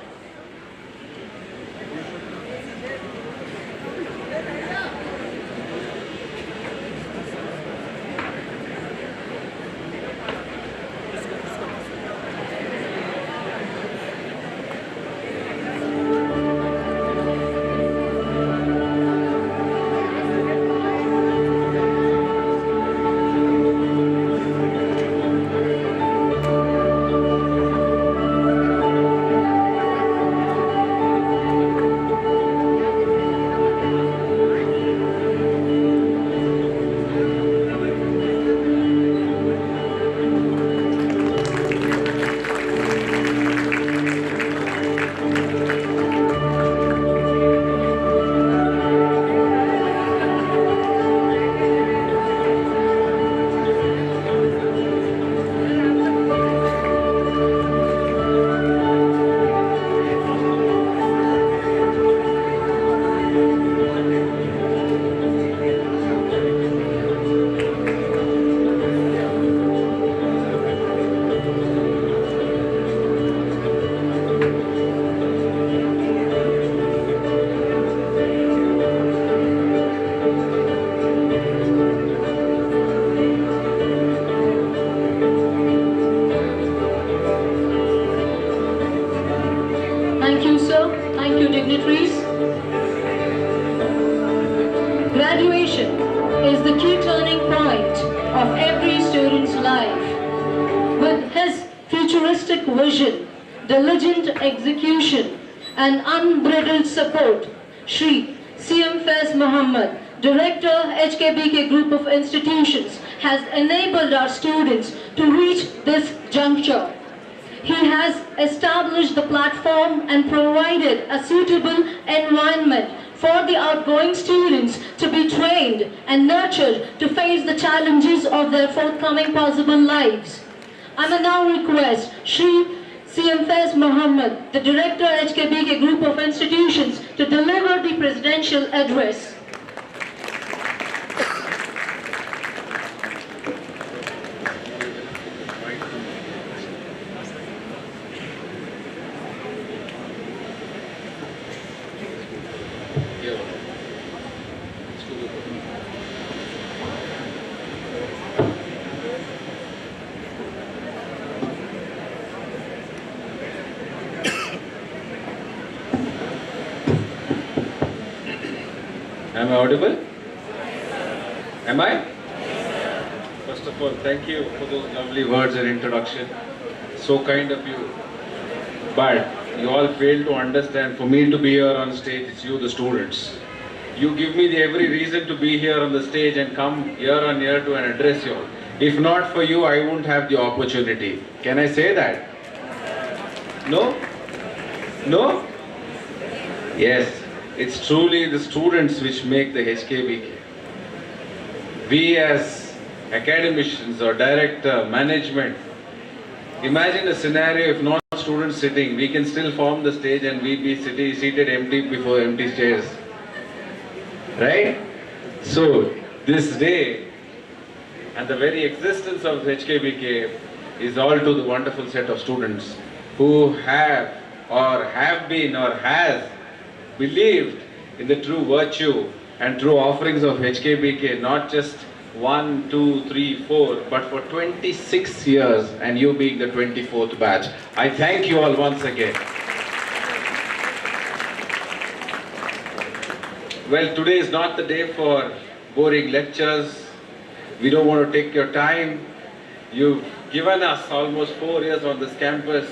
Graduation is the key turning point of every student's life. With his futuristic vision, diligent execution, and unbridled support, Shri CM Faiz Muhammad, Director, HKBK Group of Institutions, has enabled our students to reach this juncture. He has established the platform and provided a suitable environment for the outgoing students to be trained and nurtured to face the challenges of their forthcoming possible lives. I may now request Shri CM Faiz Muhammad, the Director, HKBK Group of Institutions, to deliver the presidential address. Am I audible? Am I? First of all, thank you for those lovely words and introduction. So kind of you. But you all fail to understand, for me to be here on stage, it's you, the students. You give me the every reason to be here on the stage and come year on year to and address you all. If not for you, I won't have the opportunity. Can I say that? No? No? Yes. It's truly the students which make the HKBK. We as academicians or director, management, imagine a scenario if not students sitting, we can still form the stage and we be seated empty before empty chairs. Right? So, this day and the very existence of HKBK is all to the wonderful set of students who have been or has believed in the true virtue and true offerings of HKBK, not just 1, 2, 3, 4, but for 26 years, and you being the 24th batch. I thank you all once again. Well, today is not the day for boring lectures. We don't want to take your time. You've given us almost 4 years on this campus,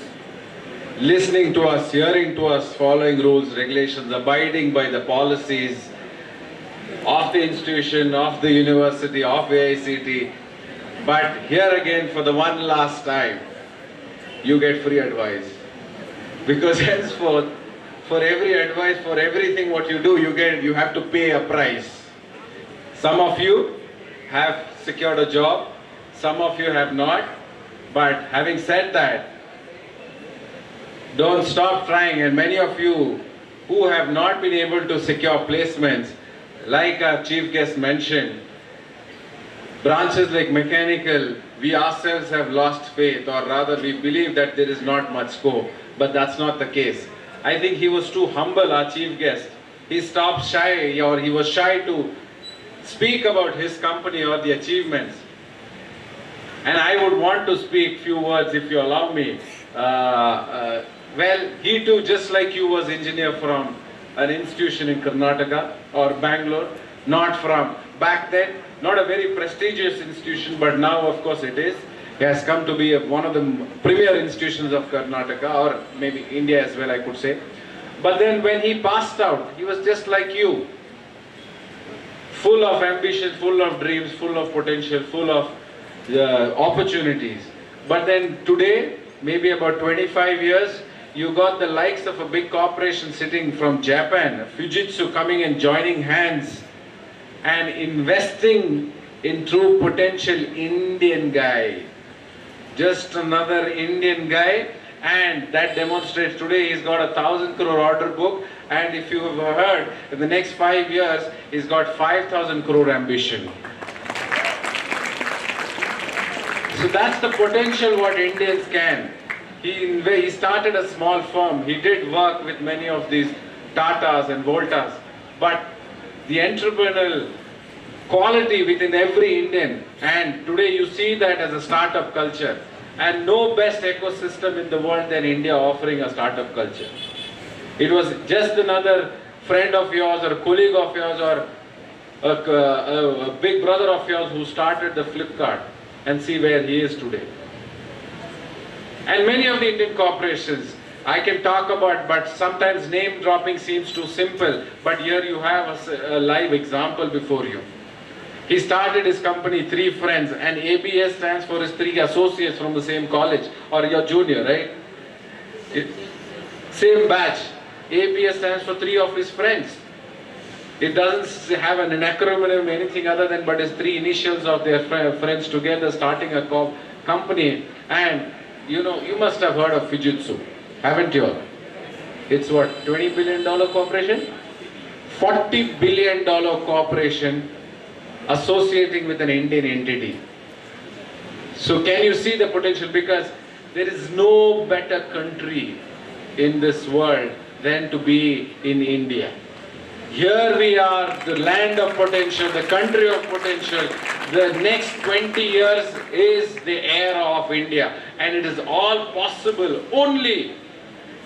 listening to us, hearing to us, following rules, regulations, abiding by the policies of the institution, of the university, of AICT. But here again, for the one last time, you get free advice. Because henceforth, for every advice, for everything what you do, you have to pay a price. Some of you have secured a job, some of you have not. But having said that, don't stop trying, and many of you who have not been able to secure placements, like our chief guest mentioned, branches like mechanical, we ourselves have lost faith, or rather we believe that there is not much scope, but that's not the case. I think he was too humble, our chief guest. He stopped shy, or he was shy to speak about his company or the achievements. And I would want to speak few words if you allow me. Well, he too, just like you, was engineer from an institution in Karnataka or Bangalore, not from, back then, not a very prestigious institution, but now of course it is. He has come to be one of the premier institutions of Karnataka, or maybe India as well, I could say. But then when he passed out, he was just like you, full of ambition, full of dreams, full of potential, full of opportunities. But then today, maybe about 25 years, you got the likes of a big corporation sitting from Japan, Fujitsu, coming and joining hands and investing in true potential Indian guy. Just another Indian guy, and that demonstrates today he's got 1,000 crore order book, and if you have heard, in the next 5 years, he's got 5,000 crore ambition. So that's the potential what Indians can. He started a small firm. He did work with many of these Tatas and Voltas. But the entrepreneurial quality within every Indian, and today you see that as a startup culture. And no best ecosystem in the world than India offering a startup culture. It was just another friend of yours or colleague of yours or a big brother of yours who started the Flipkart, and see where he is today. And many of the Indian corporations, I can talk about, but sometimes name dropping seems too simple. But here you have a live example before you. He started his company, 3 friends, and ABS stands for his 3 associates from the same college, or your junior, right? Same batch. ABS stands for 3 of his friends. It doesn't have an acronym, anything other than but his 3 initials of their friends together starting a company. And you know, you must have heard of Fujitsu, haven't you all? It's what, $20 billion corporation? $40 billion corporation associating with an Indian entity. So can you see the potential? Because there is no better country in this world than to be in India. Here we are, the land of potential, the country of potential. The next 20 years is the era of India, and it is all possible only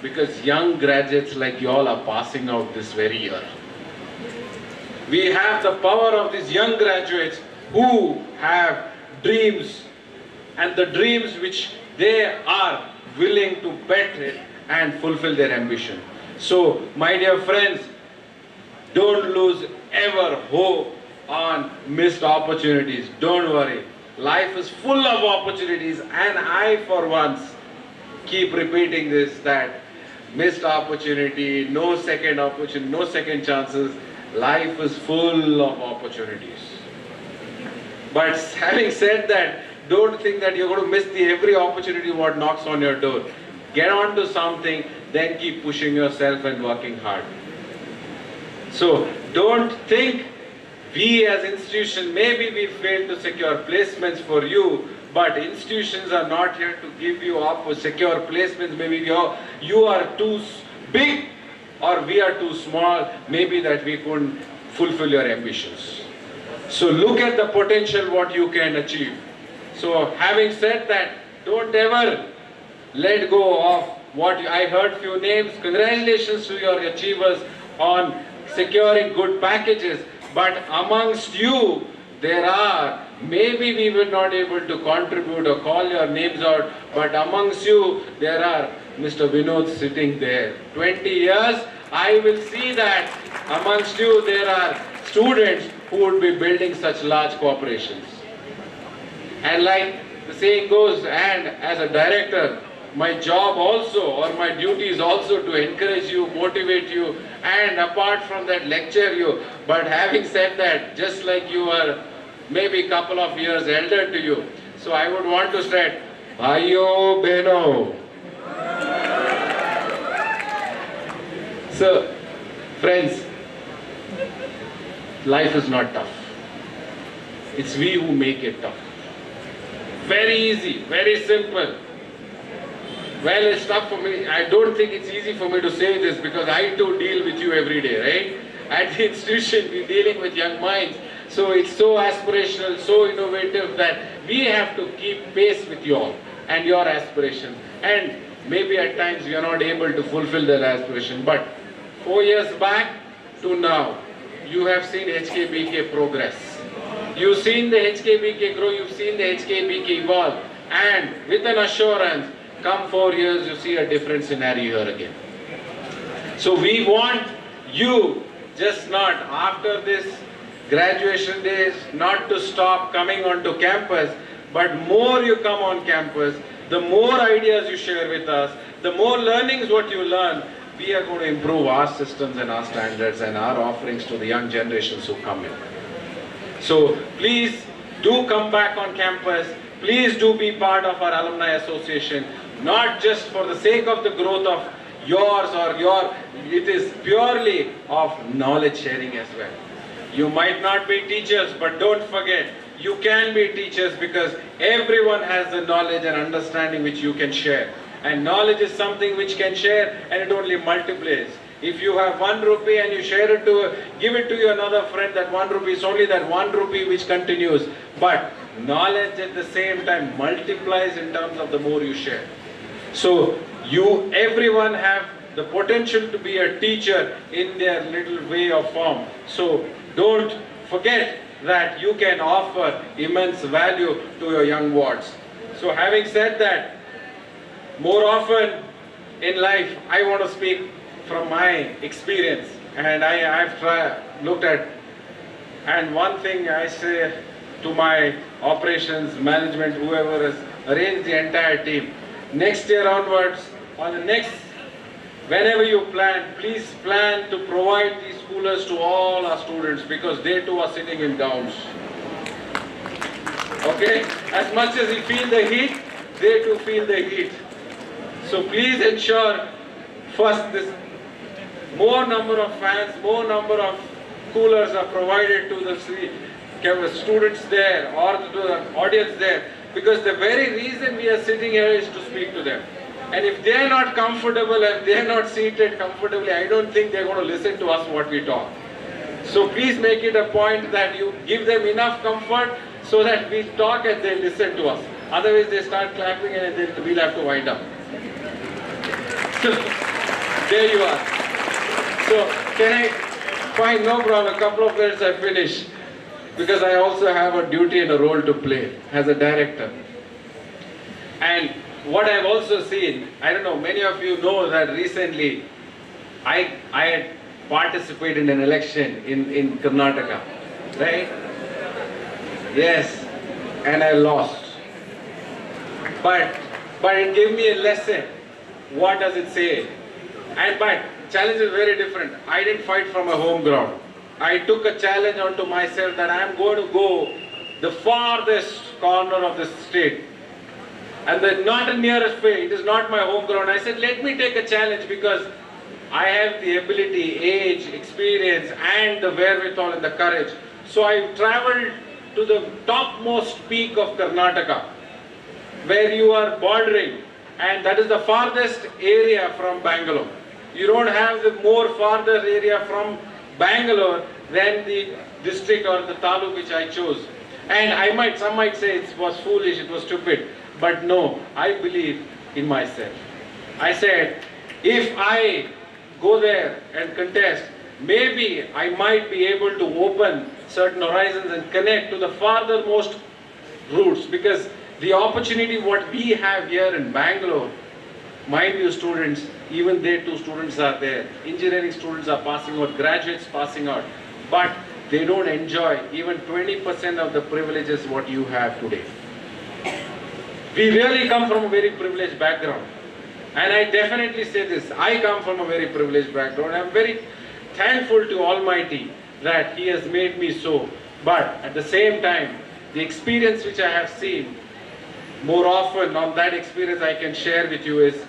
because young graduates like you all are passing out this very year. We have the power of these young graduates who have dreams, and the dreams which they are willing to bet it and fulfill their ambition. So, my dear friends, don't lose ever hope on missed opportunities. Don't worry. Life is full of opportunities, and I for once keep repeating this, that missed opportunity, no second opportunity, no second chances. Life is full of opportunities. But having said that, don't think that you're going to miss every opportunity what knocks on your door. Get on to something, then keep pushing yourself and working hard. So don't think we as institution, maybe we failed to secure placements for you, but institutions are not here to give you secure placements. Maybe you are too big or we are too small, maybe that we couldn't fulfill your ambitions. So look at the potential what you can achieve. So having said that, don't ever let go of what I heard few names. Congratulations to your achievers on securing good packages. But amongst you, there are, maybe we were not able to contribute or call your names out, but amongst you, there are Mr. Vinod sitting there. 20 years, I will see that amongst you, there are students who would be building such large corporations. And like the saying goes, and as a director, my job also, or my duty is also to encourage you, motivate you, and apart from that, lecture you. But having said that, just like you are maybe a couple of years elder to you, so I would want to start, Bhaiyo Beno. So, friends, life is not tough. It's we who make it tough. Very easy, very simple. Well, it's tough for me. I don't think it's easy for me to say this because I too deal with you every day, right? At the institution, we're dealing with young minds. So it's so aspirational, so innovative that we have to keep pace with you all and your aspirations. And maybe at times we are not able to fulfill that aspiration. But 4 years back to now, you have seen HKBK progress. You've seen the HKBK grow, you've seen the HKBK evolve. And with an assurance, come 4 years, you see a different scenario here again. So we want you, just not after this graduation days, not to stop coming onto campus, but more you come on campus, the more ideas you share with us, the more learnings what you learn, we are going to improve our systems and our standards and our offerings to the young generations who come in. So please do come back on campus. Please do be part of our alumni association, not just for the sake of the growth of yours or it is purely of knowledge sharing as well. You might not be teachers, but don't forget, you can be teachers because everyone has the knowledge and understanding which you can share. And knowledge is something which can share and it only multiplies. If you have 1 rupee and you share it give it to your another friend, that 1 rupee is only that 1 rupee which continues. But knowledge at the same time multiplies in terms of the more you share. So everyone have the potential to be a teacher in their little way of form. So don't forget that you can offer immense value to your young wards. So having said that, more often in life, I want to speak from my experience, and I've looked at, and one thing I say to my operations, management, whoever has arranged the entire team, next year onwards, or the next, whenever you plan, please plan to provide these coolers to all our students because they too are sitting in gowns. Okay? As much as you feel the heat, they too feel the heat. So please ensure first this more number of fans, more number of coolers are provided to the students there or to the audience there, because the very reason we are sitting here is to speak to them. And if they are not comfortable and they are not seated comfortably, I don't think they are going to listen to us what we talk. So please make it a point that you give them enough comfort so that we talk and they listen to us. Otherwise they start clapping and then we'll have to wind up. So, there you are. So can I Fine, no problem. A couple of minutes I finish. Because I also have a duty and a role to play as a director. And what I've also seen, I don't know, many of you know that recently I had participated in an election in Karnataka, right? Yes, and I lost. But it gave me a lesson. What does it say? But challenge is very different. I didn't fight from a home ground. I took a challenge onto myself that I am going to go the farthest corner of the state. And not the nearest way, it is not my home ground. I said, let me take a challenge because I have the ability, age, experience, and the wherewithal and the courage. So I traveled to the topmost peak of Karnataka, where you are bordering, and that is the farthest area from Bangalore. You don't have the more farther area from Bangalore than the district or the taluk which I chose. And some might say it was foolish, it was stupid. But no, I believe in myself. I said, if I go there and contest, maybe I might be able to open certain horizons and connect to the farthermost routes, because the opportunity what we have here in Bangalore, mind you students, even they too students are there, engineering students are passing out, graduates passing out, but they don't enjoy even 20% of the privileges what you have today. We really come from a very privileged background. And I definitely say this, I come from a very privileged background. I'm very thankful to Almighty that He has made me so. But at the same time, the experience which I have seen, more often on that experience I can share with you is,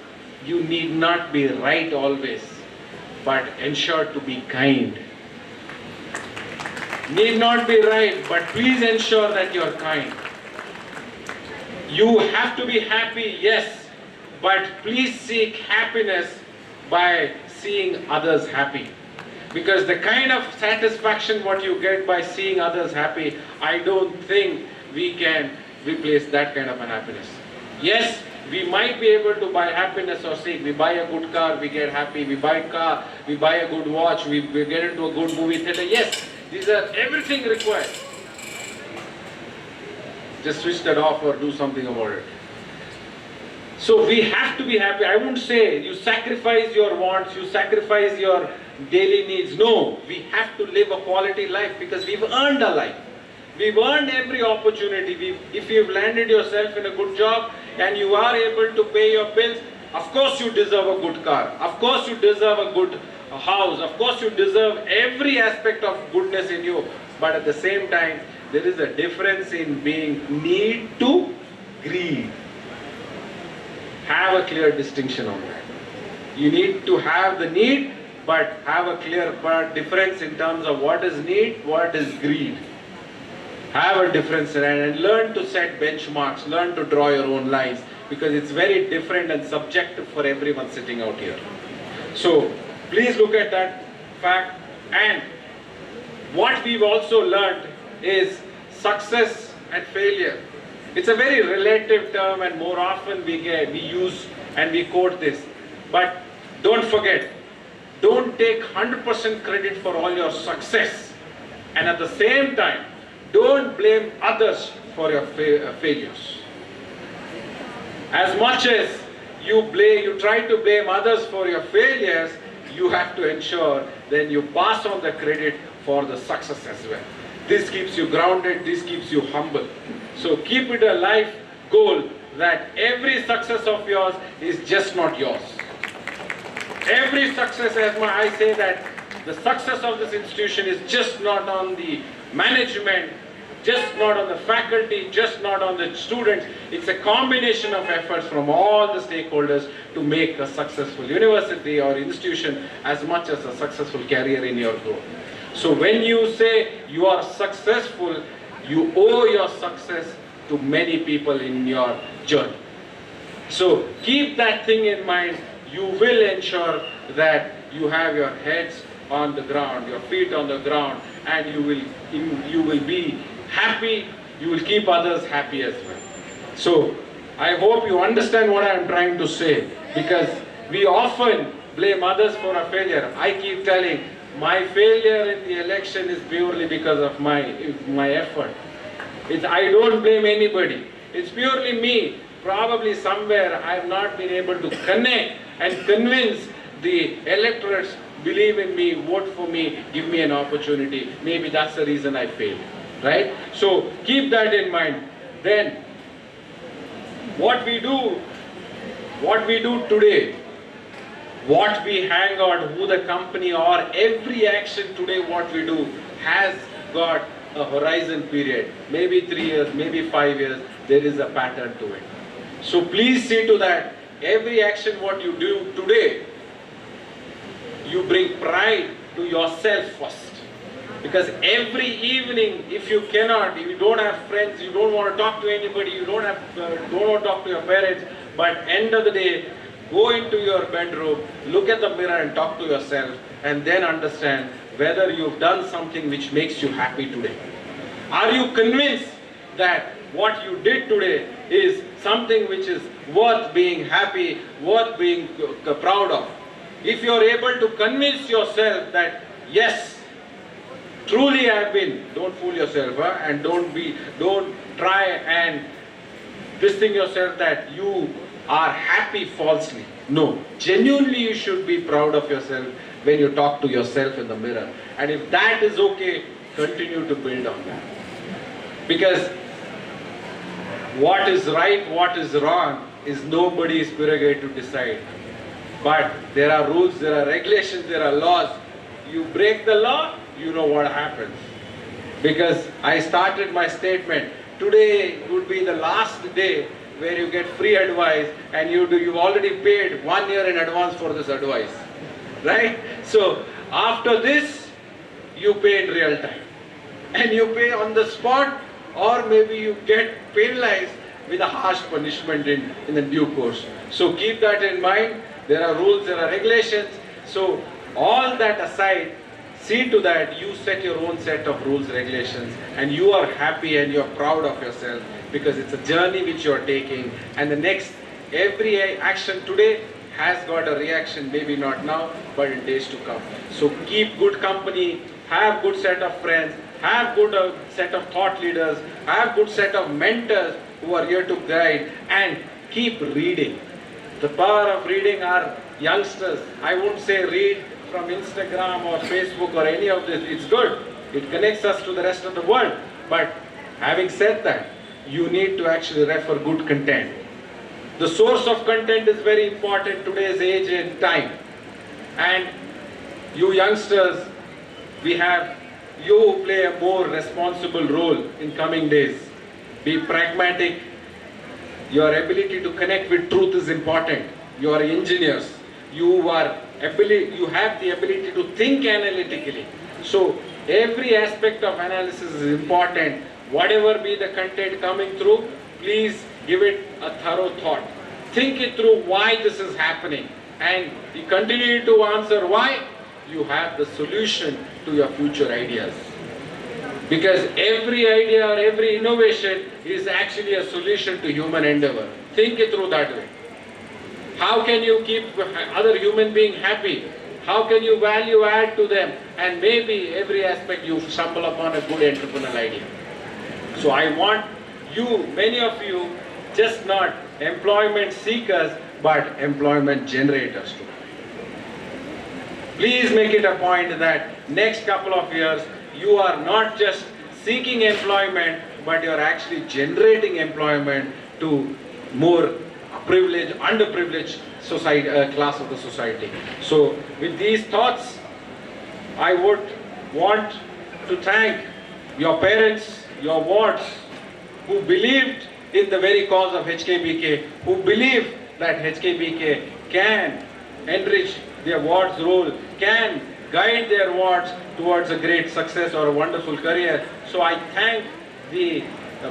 you need not be right always, but ensure to be kind. Need not be right, but please ensure that you're kind. You have to be happy, yes, but please seek happiness by seeing others happy. Because the kind of satisfaction what you get by seeing others happy, I don't think we can replace that kind of an happiness. Yes, we might be able to buy happiness or seek. We buy a good car, we get happy. We buy a car, we buy a good watch, we get into a good movie theater. Yes, these are everything required. Just switch that off or do something about it. So we have to be happy. I won't say you sacrifice your wants, you sacrifice your daily needs. No, we have to live a quality life because we've earned a life. We've earned every opportunity. If you've landed yourself in a good job and you are able to pay your bills, of course you deserve a good car. Of course you deserve a good house. Of course you deserve every aspect of goodness in you. But at the same time, there is a difference in being need to greed. Have a clear distinction on that. You need to have the need, but have a clear difference in terms of what is need, what is greed. Have a difference and learn to set benchmarks, learn to draw your own lines, because it's very different and subjective for everyone sitting out here. So please look at that fact. And what we've also learned is success and failure. It's a very relative term, and more often we use and we quote this. But don't forget, don't take 100% credit for all your success, and at the same time, don't blame others for your failures. As much as you try to blame others for your failures, you have to ensure that you pass on the credit for the success as well. This keeps you grounded, this keeps you humble. So keep it a life goal that every success of yours is just not yours. Every success, as I say that the success of this institution is just not on the management, just not on the faculty, just not on the students. It's a combination of efforts from all the stakeholders to make a successful university or institution as much as a successful career in your growth. So when you say you are successful, you owe your success to many people in your journey. So keep that thing in mind. You will ensure that you have your heads on the ground, your feet on the ground, and you will be happy. You will keep others happy as well. So I hope you understand what I am trying to say, because we often blame others for a failure. I keep telling, my failure in the election is purely because of my effort. I don't blame anybody. It's purely me. Probably somewhere I have not been able to connect and convince the electorates, believe in me, vote for me, give me an opportunity. Maybe that's the reason I failed, right? So keep that in mind. Then what we do today, what we hang on, who the company or every action today what we do has got a horizon period. Maybe 3 years, maybe 5 years, there is a pattern to it. So please see to that, every action what you do today, you bring pride to yourself first. Because every evening, if you don't have friends, you don't want to talk to anybody, you don't want to talk to your parents, but end of the day, go into your bedroom, look at the mirror and talk to yourself, and then understand whether you've done something which makes you happy today. Are you convinced that what you did today is something which is worth being happy, worth being proud of? If you're able to convince yourself that, yes, truly I have been, don't fool yourself, and don't try and think yourself that you are happy falsely. No, genuinely you should be proud of yourself when you talk to yourself in the mirror. And if that is okay, continue to build on that. Because what is right, what is wrong is nobody's prerogative to decide. But there are rules, there are regulations, there are laws. You break the law, you know what happens. Because I started my statement, today would be the last day where you get free advice, and you've already paid 1 year in advance for this advice, right? So after this, you pay in real time, and you pay on the spot, or maybe you get penalized with a harsh punishment in the due course. So keep that in mind. There are rules, there are regulations. So all that aside, see to that you set your own set of rules, regulations, and you are happy and you are proud of yourself, because it's a journey which you are taking, and every action today has got a reaction, maybe not now, but in days to come. So keep good company, have good set of friends, have good set of thought leaders, have good set of mentors who are here to guide, and keep reading. The power of reading our youngsters. I won't say read from Instagram or Facebook or any of this. It's good. It connects us to the rest of the world. But having said that, you need to actually refer good content. The source of content is very important today's age and time. And you youngsters, you play a more responsible role in coming days. Be pragmatic. Your ability to connect with truth is important. You are engineers. You have the ability to think analytically. So every aspect of analysis is important. Whatever be the content coming through, please give it a thorough thought. Think it through why this is happening. And you continue to answer why, you have the solution to your future ideas. Because every idea or every innovation is actually a solution to human endeavor. Think it through that way. How can you keep other human beings happy? How can you value add to them? And maybe every aspect you stumble upon a good entrepreneurial idea. So I want you, many of you, just not employment seekers, but employment generators too. Please make it a point that next couple of years, you are not just seeking employment, but you are actually generating employment to more privileged, underprivileged society, class of the society. So with these thoughts, I would want to thank your parents, your wards, who believed in the very cause of HKBK, who believe that HKBK can enrich their ward's role, can guide their wards towards a great success or a wonderful career. So I thank the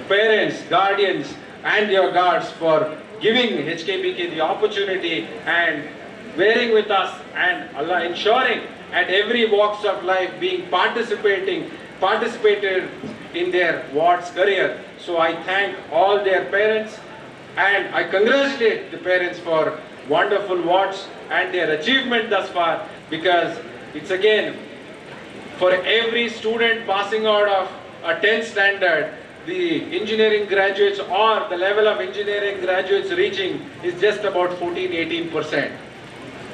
parents, guardians, and your guards for giving HKBK the opportunity and bearing with us and ensuring at every walks of life being participated in their ward's career. So I thank all their parents, and I congratulate the parents for wonderful wards and their achievement thus far, because it's again For every student passing out of a 10th standard, the engineering graduates or the level of engineering graduates reaching is just about 14-18%.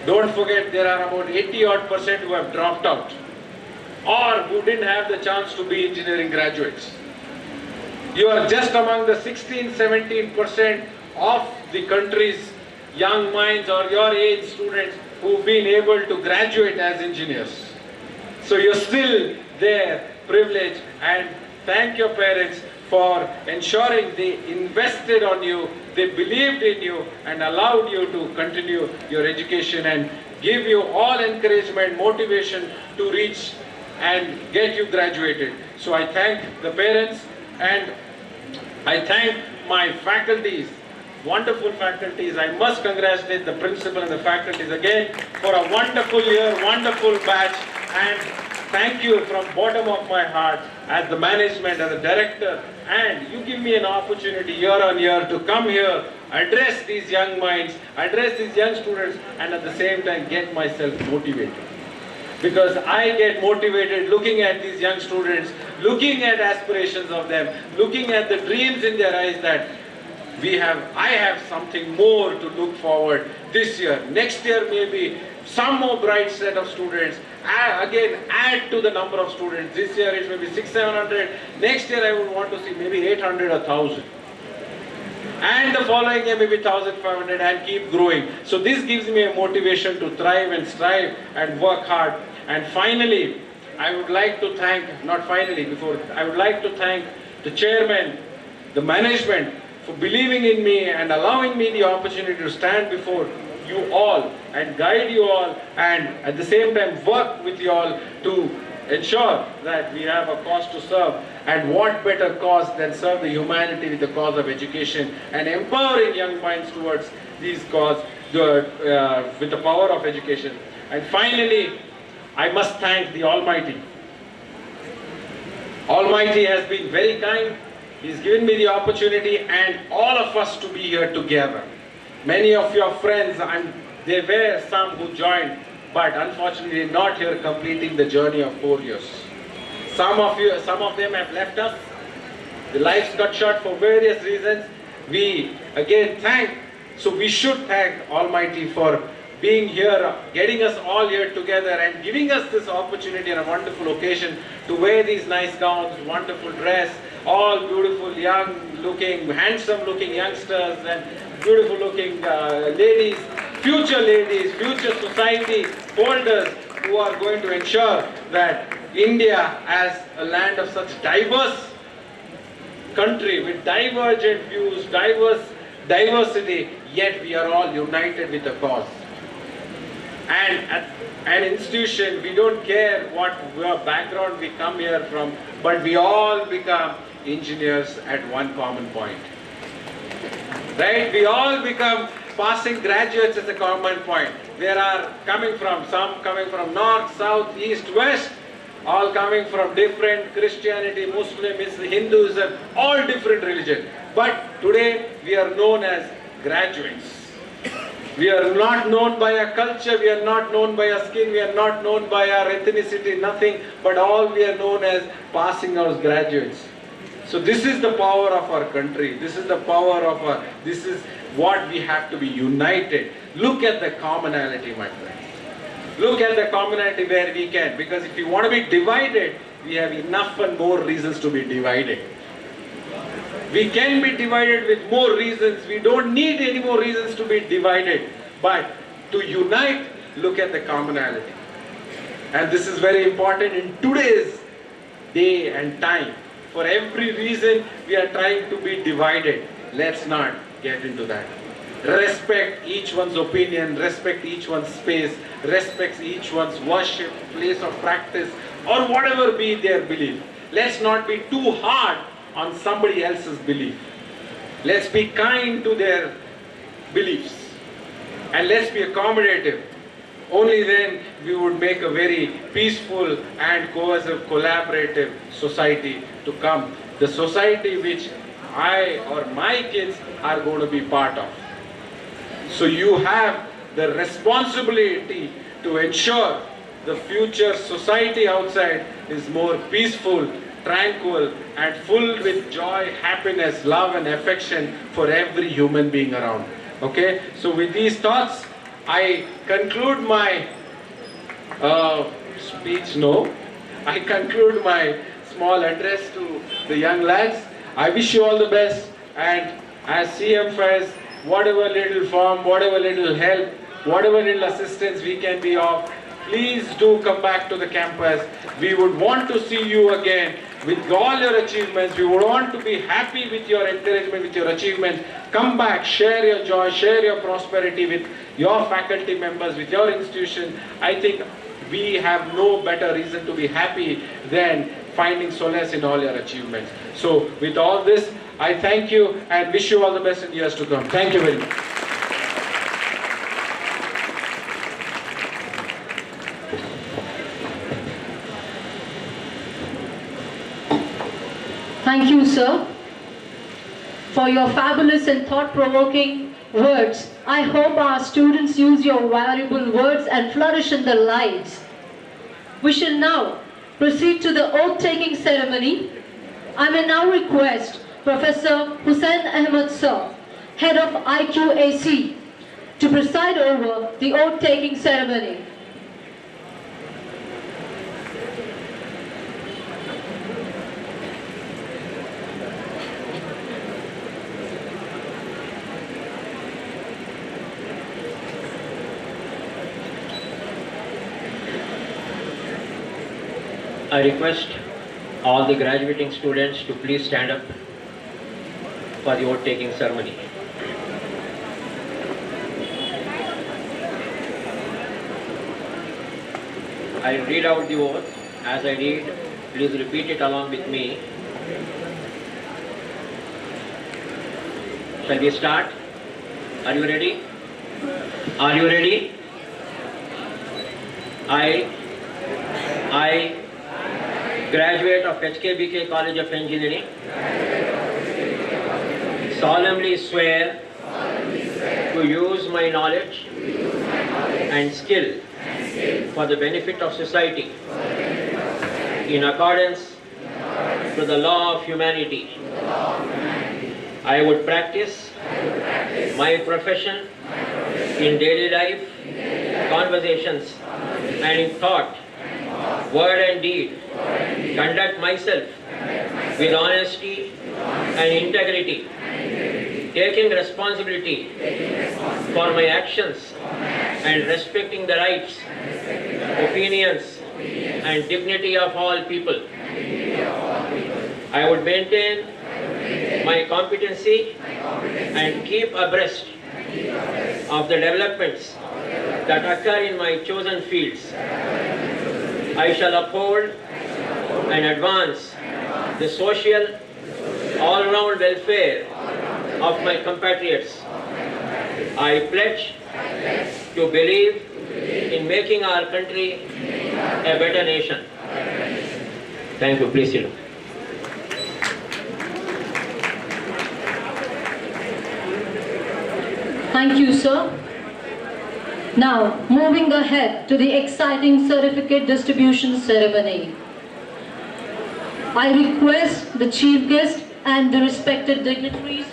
Don't forget, there are about 80% who have dropped out or who didn't have the chance to be engineering graduates. You are just among the 16-17% of the country's young minds or your age students who've been able to graduate as engineers. So you're still there, privileged, and thank your parents for ensuring they invested on you, they believed in you and allowed you to continue your education and give you all encouragement, motivation to reach and get you graduated. So I thank the parents and I thank my faculties, wonderful faculties. I must congratulate the principal and the faculties again for a wonderful year, wonderful batch, and thank you from bottom of my heart as the management, as a director, and you give me an opportunity year on year to come here, address these young minds, address these young students, and at the same time get myself motivated. Because I get motivated looking at these young students, looking at aspirations of them, looking at the dreams in their eyes that I have something more to look forward this year. Next year maybe some more bright set of students. Again, add to the number of students. This year it may be 600-700. Next year I would want to see maybe 800 or 1000. And the following year maybe 1500 and keep growing. So this gives me a motivation to thrive and strive and work hard. And finally, I would like to thank, I would like to thank the chairman, the management for believing in me and allowing me the opportunity to stand before you all and guide you all and at the same time work with you all to ensure that we have a cause to serve. And what better cause than serve the humanity with the cause of education and empowering young minds towards these cause with the power of education. And finally, I must thank the Almighty. Almighty has been very kind. He's given me the opportunity and all of us to be here together. Many of your friends, there were some who joined, but unfortunately not here completing the journey of 4 years. Some of them have left us. The lives got short for various reasons. We again we should thank Almighty for being here, getting us all here together and giving us this opportunity and a wonderful occasion to wear these nice gowns, wonderful dress, all beautiful, young looking, handsome looking youngsters and beautiful looking ladies, future society holders who are going to ensure that India as a land of such diverse country with divergent views, diversity, yet we are all united with a cause. And at an institution, we don't care what background we come here from, but we all become engineers at one common point. Right? We all become passing graduates at a common point. There are some coming from north, south, east, west, all coming from different Christianity, Muslim, Hinduism, all different religions. But today we are known as graduates. We are not known by our culture, we are not known by our skin, we are not known by our ethnicity, nothing, but all we are known as passing out graduates. So this is the power of our country, this is the power of this is what we have to be united. Look at the commonality, my friends. Look at the commonality where we can, because if you want to be divided, we have enough and more reasons to be divided. We can be divided with more reasons. We don't need any more reasons to be divided. But to unite, look at the commonality. And this is very important in today's day and time. For every reason we are trying to be divided. Let's not get into that. Respect each one's opinion, respect each one's space, respect each one's worship, place of practice, or whatever be their belief. Let's not be too hard on somebody else's belief. Let's be kind to their beliefs and let's be accommodative. Only then we would make a very peaceful and cohesive, collaborative society to come. The society which I or my kids are going to be part of. So you have the responsibility to ensure the future society outside is more peaceful, tranquil, and full with joy, happiness, love, and affection for every human being around. Okay? So with these thoughts, I conclude my speech. No, I conclude my small address to the young lads. I wish you all the best, and as CM says, whatever little form, whatever little help, whatever little assistance we can be of, please do come back to the campus. We would want to see you again with all your achievements. We would want to be happy with your encouragement, with your achievements. Come back, share your joy, share your prosperity with your faculty members, with your institution. I think we have no better reason to be happy than finding solace in all your achievements. So with all this, I thank you and wish you all the best in years to come. Thank you very much. Thank you, sir, for your fabulous and thought-provoking words. I hope our students use your valuable words and flourish in their lives. We shall now proceed to the oath-taking ceremony. I may now request Professor Hussain Ahmed Sir, Head of IQAC, to preside over the oath-taking ceremony. I request all the graduating students to please stand up for the oath-taking ceremony. I will read out the oath. As I read, please repeat it along with me. Shall we start? Are you ready? Are you ready? I, graduate of HKBK College of Engineering, solemnly swear to use my knowledge and skill for the benefit of society in accordance to the law of humanity. I would practice my profession in daily life, conversations, and in thought, word and deed, conduct myself with honesty and integrity, taking responsibility for my actions and respecting the rights, opinions, and dignity of all people. I would maintain my competency and keep abreast of the developments that occur in my chosen fields. I shall uphold and advance the social, all-round welfare of my compatriots. I pledge to believe in making our country a better nation. Thank you. Please sit down. Thank you, sir. Now, moving ahead to the exciting certificate distribution ceremony. I request the chief guest and the respected dignitaries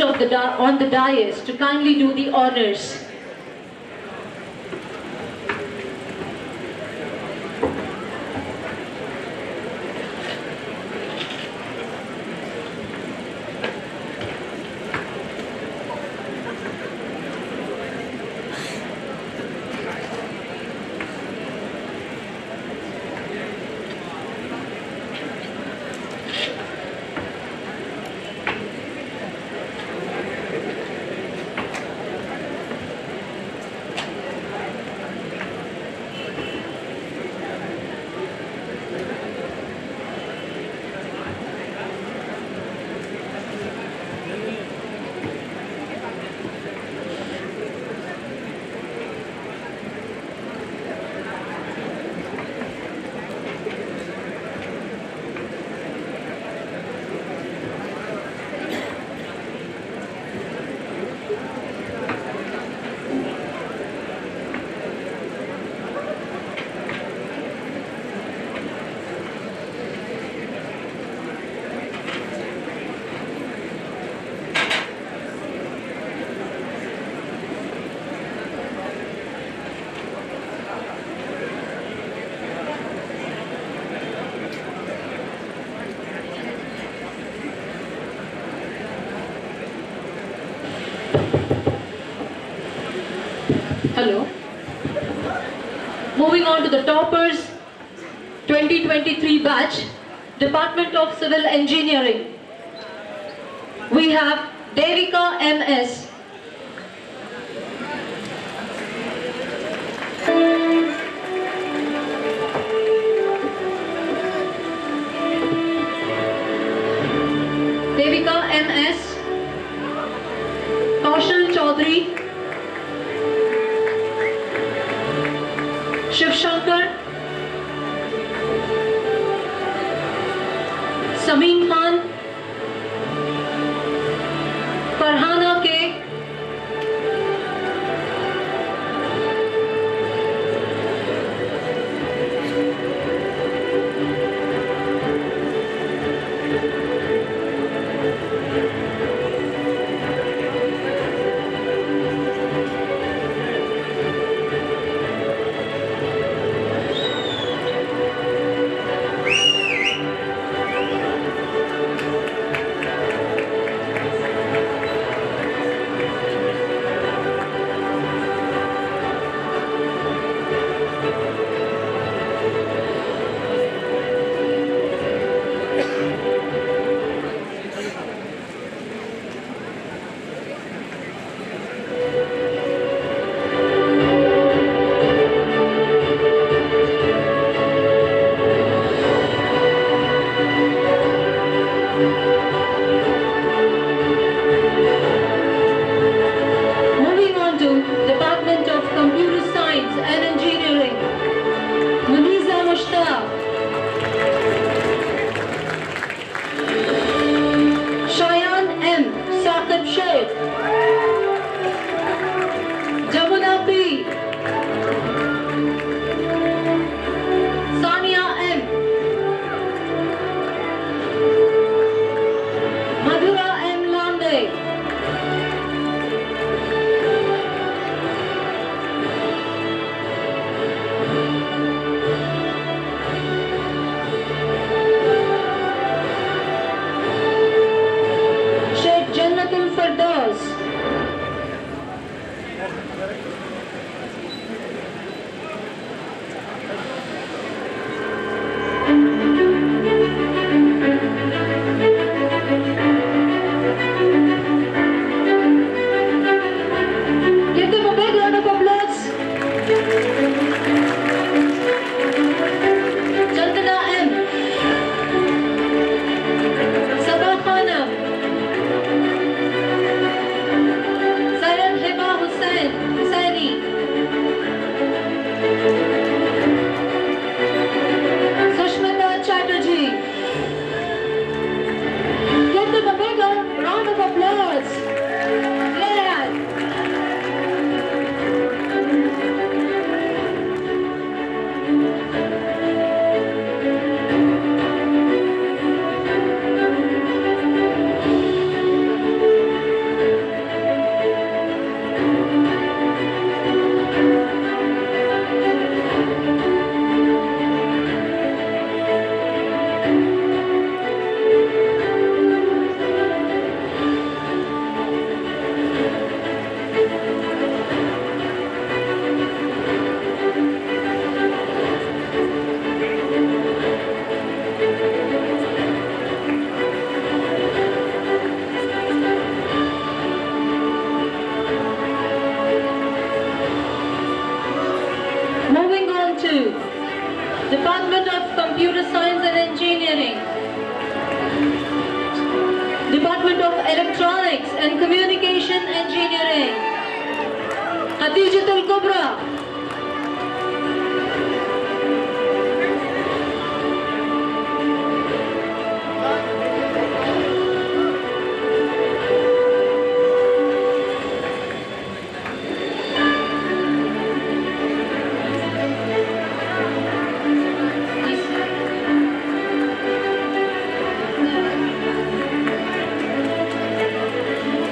on the dais to kindly do the honors. Hello. Moving on to the toppers 2023 batch, Department of Civil Engineering. We have Devika MS. Devika MS. Kaushal Chaudhary. Shiv Shankar. Samin Khan. Farhana K. Moving on to Department of Computer Science and Engineering. Muniza Mushtaq. Shayan M. Saqib Sheikh. Jamuna P. Sania M. Madhura M. Lande. Sheikh Jannatul Firdaus. Give them a big round of applause. Chandana M. Sabah Khanam. Sayed Hiba Husaini. Sushmita Chatterjee. Give them a big round of applause. Yeah. Moving on to Department of Computer Science and Engineering, Department of Electronics and Communication Engineering, Hatijatul Kubra.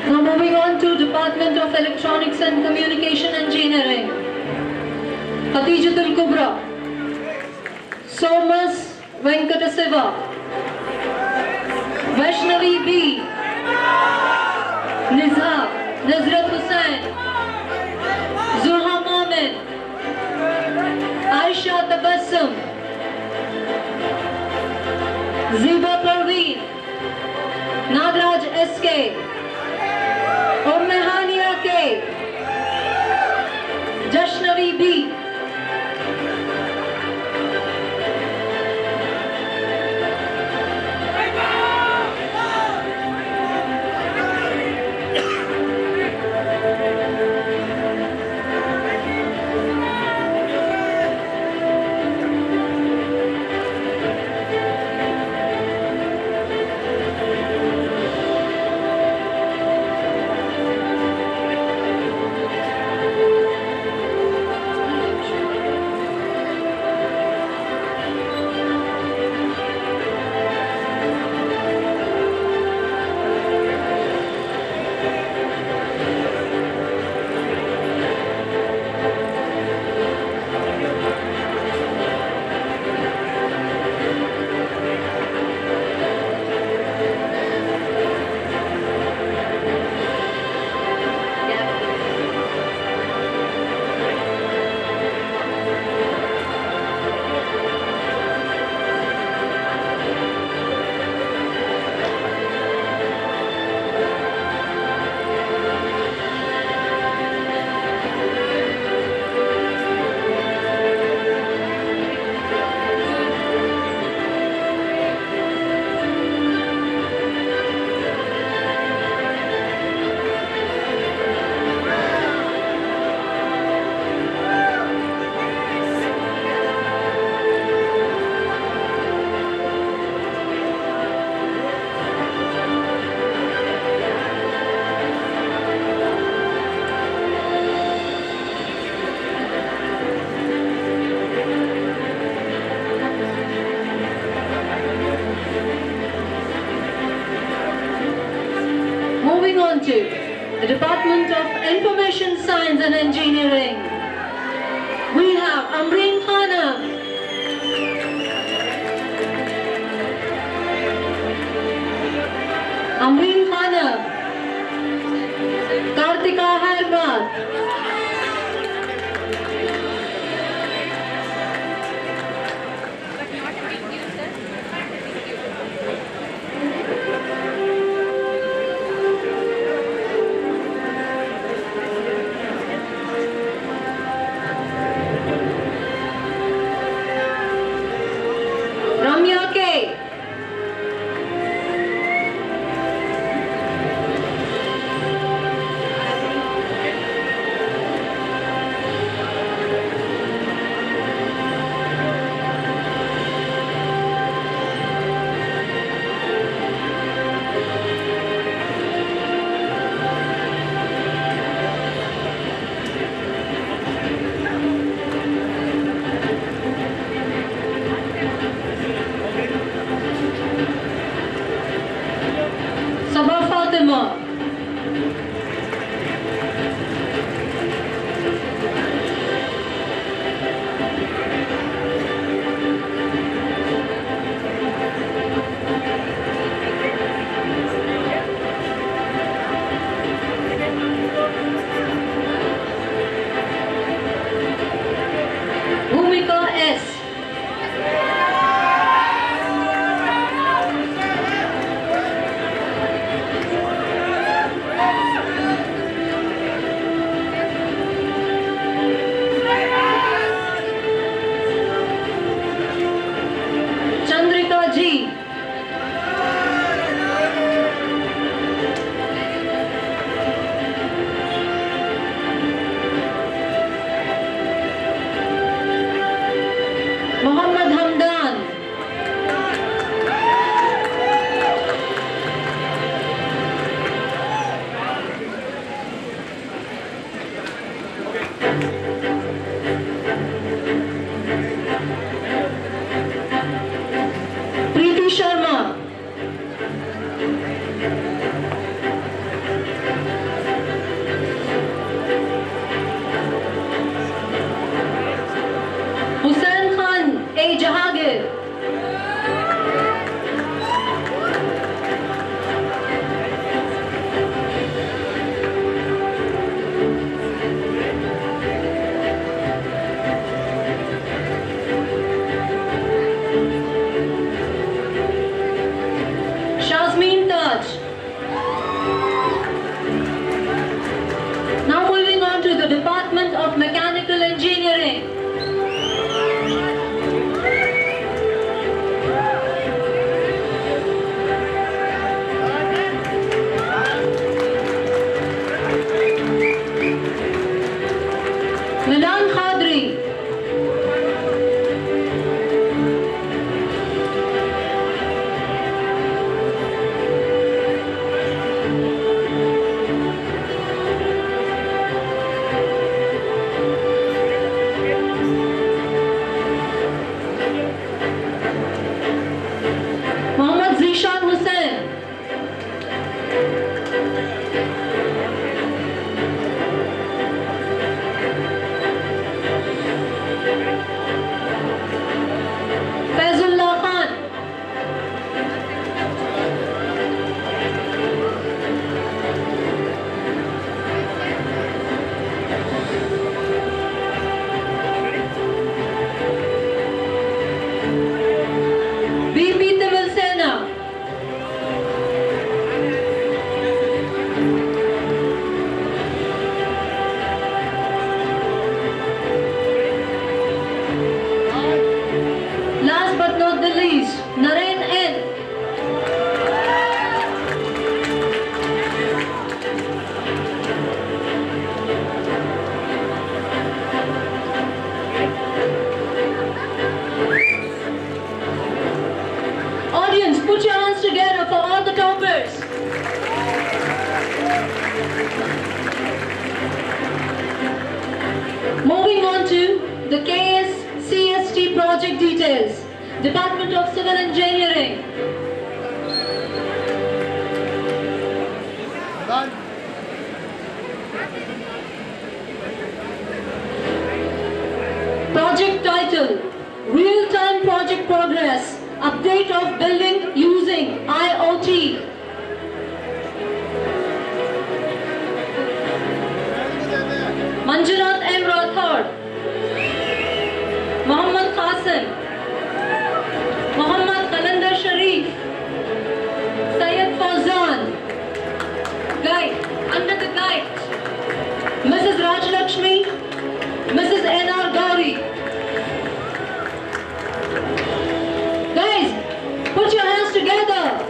Now moving on to Department of Electronics and Communication Engineering, Hatijatul Kubra, Somas Venkataseva, Vaishnavi B, Nizha Nazrat Hussain, Zuhama Tabassum, Ziba Parveen, Nagraj SK, Urmehania K, Jashnavi B. Moving on to the Department of Information Science and Engineering. We have Amreen Khanam, Kartika Harmat, Audience, put your hands together for all the toppers. Moving on to the KSCST project details. Department of Civil Engineering. Project title, Real-Time Project Progress, Update of Building Using IoT. Manjunath M. Rathod, Mohammad Qasim, Mohammad Qalandar Sharif, Syed Fawzan. Guide, under the guide, Mrs. Rajlakshmi, Mrs. N.R. Gauri. Guys, put your hands together.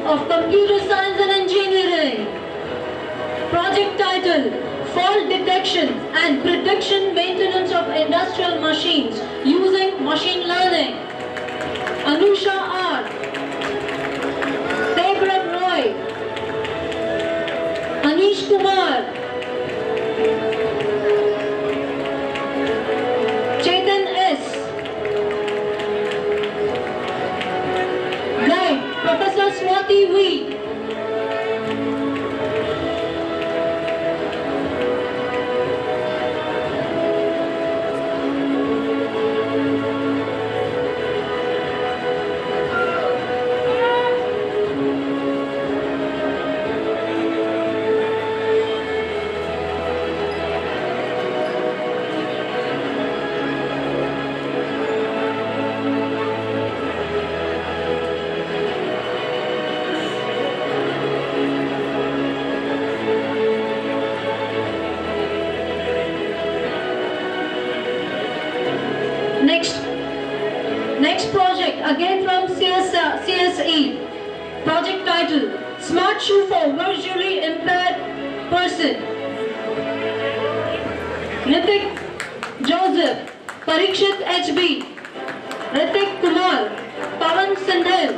Of Computer Science and Engineering. Project title, Fault Detection and Prediction Maintenance of Industrial Machines using Machine Learning. Anusha R. Deborah Roy. Anish Kumar. Chetan S. Professor Swati V. Next project, again from CSE. Project title, Smart Shoe for Visually Impaired Person. Nitik Joseph, Parikshit HB, Ritik Kumar, Pawan Sindhil.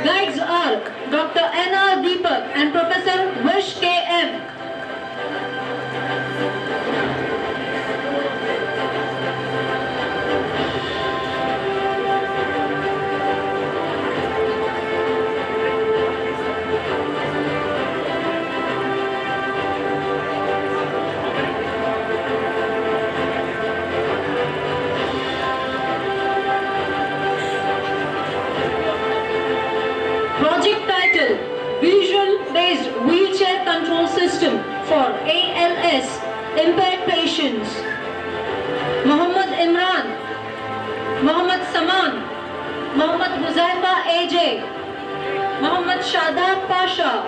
Guides are Dr. N.R. Deepak and Professor Vish K.M. Project title, Visual-Based Wheelchair Control System for ALS Impaired Patients. Muhammad Imran, Muhammad Saman, Muhammad Huzaifa AJ, Muhammad Shadab Pasha.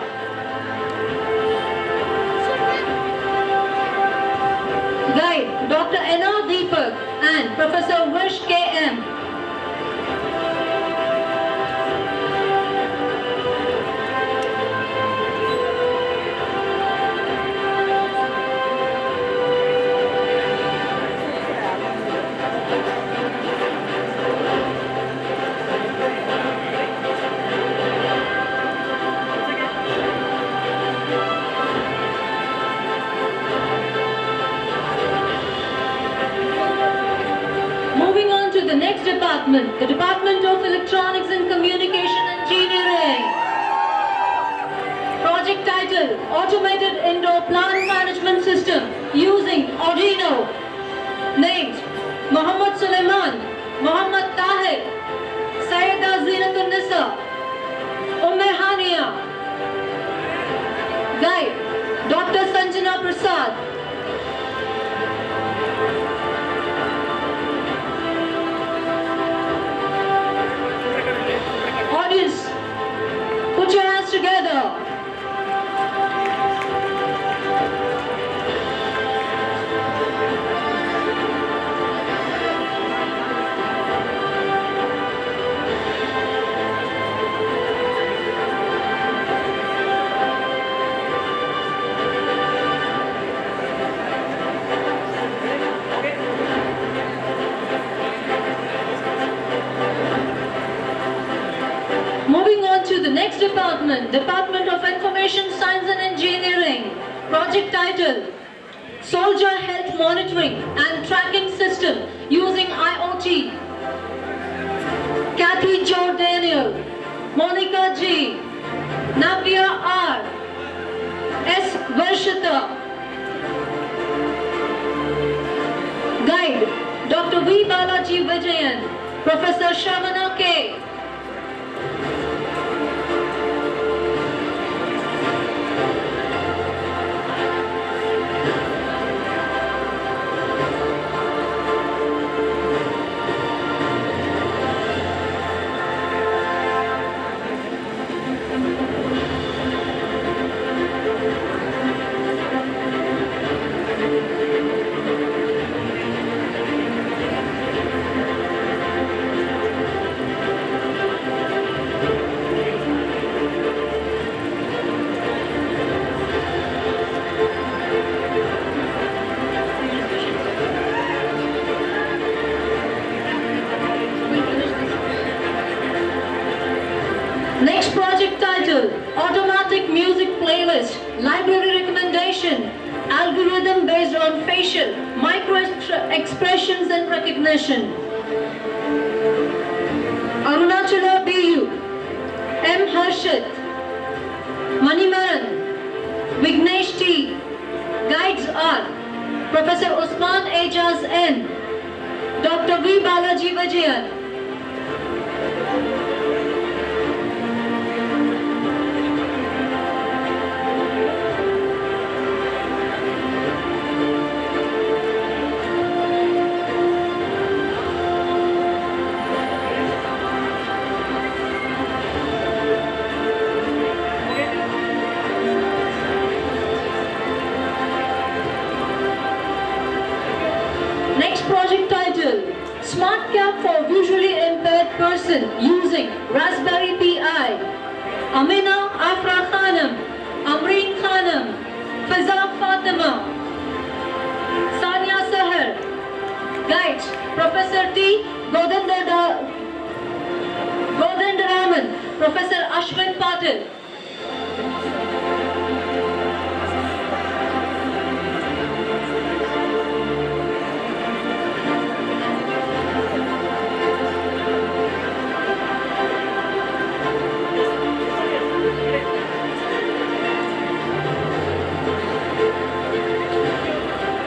Guide, Dr. N.R. Deepak and Professor Vish K.M. The next department, the Department of Electronics and Communication Engineering. Project title, Automated Indoor Plant Management System using Arduino. Names, Muhammad Suleiman, Muhammad Tahir, Sayyida Zinatul Nisa, Guide, Dr. Sanjana Prasad. Audience, put your hands together. Moving on to the next department, Department of Information Science and Engineering. Project title, Soldier Health Monitoring and Tracking System using IoT. Kathy Jo Daniel, Monica G, Navya R, S. Varshita. Guide, Dr. V. Balaji Vijayan, Professor Shavana K. Next project title, Automatic Music Playlist, Library Recommendation, Algorithm based on facial, micro expressions and recognition. Arunachala B.U, M. Harshit, Manimaran, Vignesh T. Guides are Professor Usman Ejaz N, Dr. V. Balaji Vijayan. Next project title, Smart Cap for Visually Impaired Person using Raspberry Pi. Amina Afra Khanam, Amreen Khanam, Fiza Fatima, Sania Sahar. Guides, Professor T. Godendaraman, Professor Ashwin Patil.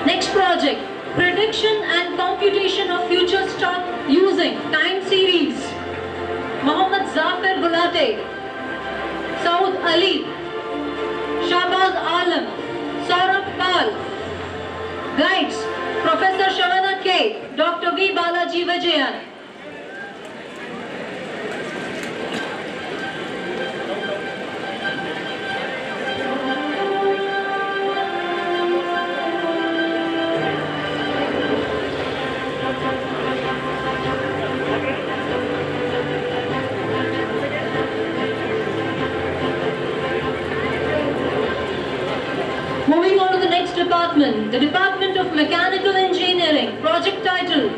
Next project, Prediction and Computation of Future Stock using Time Series. Mohammad Zafir Gulate, Saud Ali, Shahbaz Alam, Saurabh Pal. Guides, Professor Shavana K, Dr. V. Balaji Vijayan. Moving on to the next department, the Department of Mechanical Engineering, project title,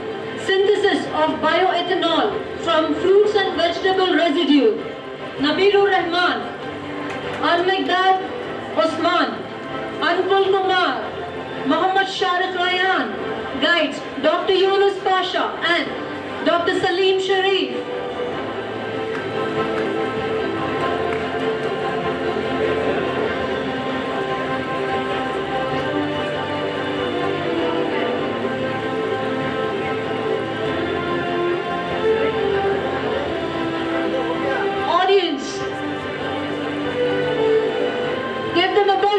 Synthesis of Bioethanol from Fruits and Vegetable Residue. Nabirur Rahman, Al-Megdad Osman, Anpul Kumar, Muhammad Shariq Rayan. Guides, Dr. Yunus Pasha and Dr. Salim Sharif. Audience, give them a big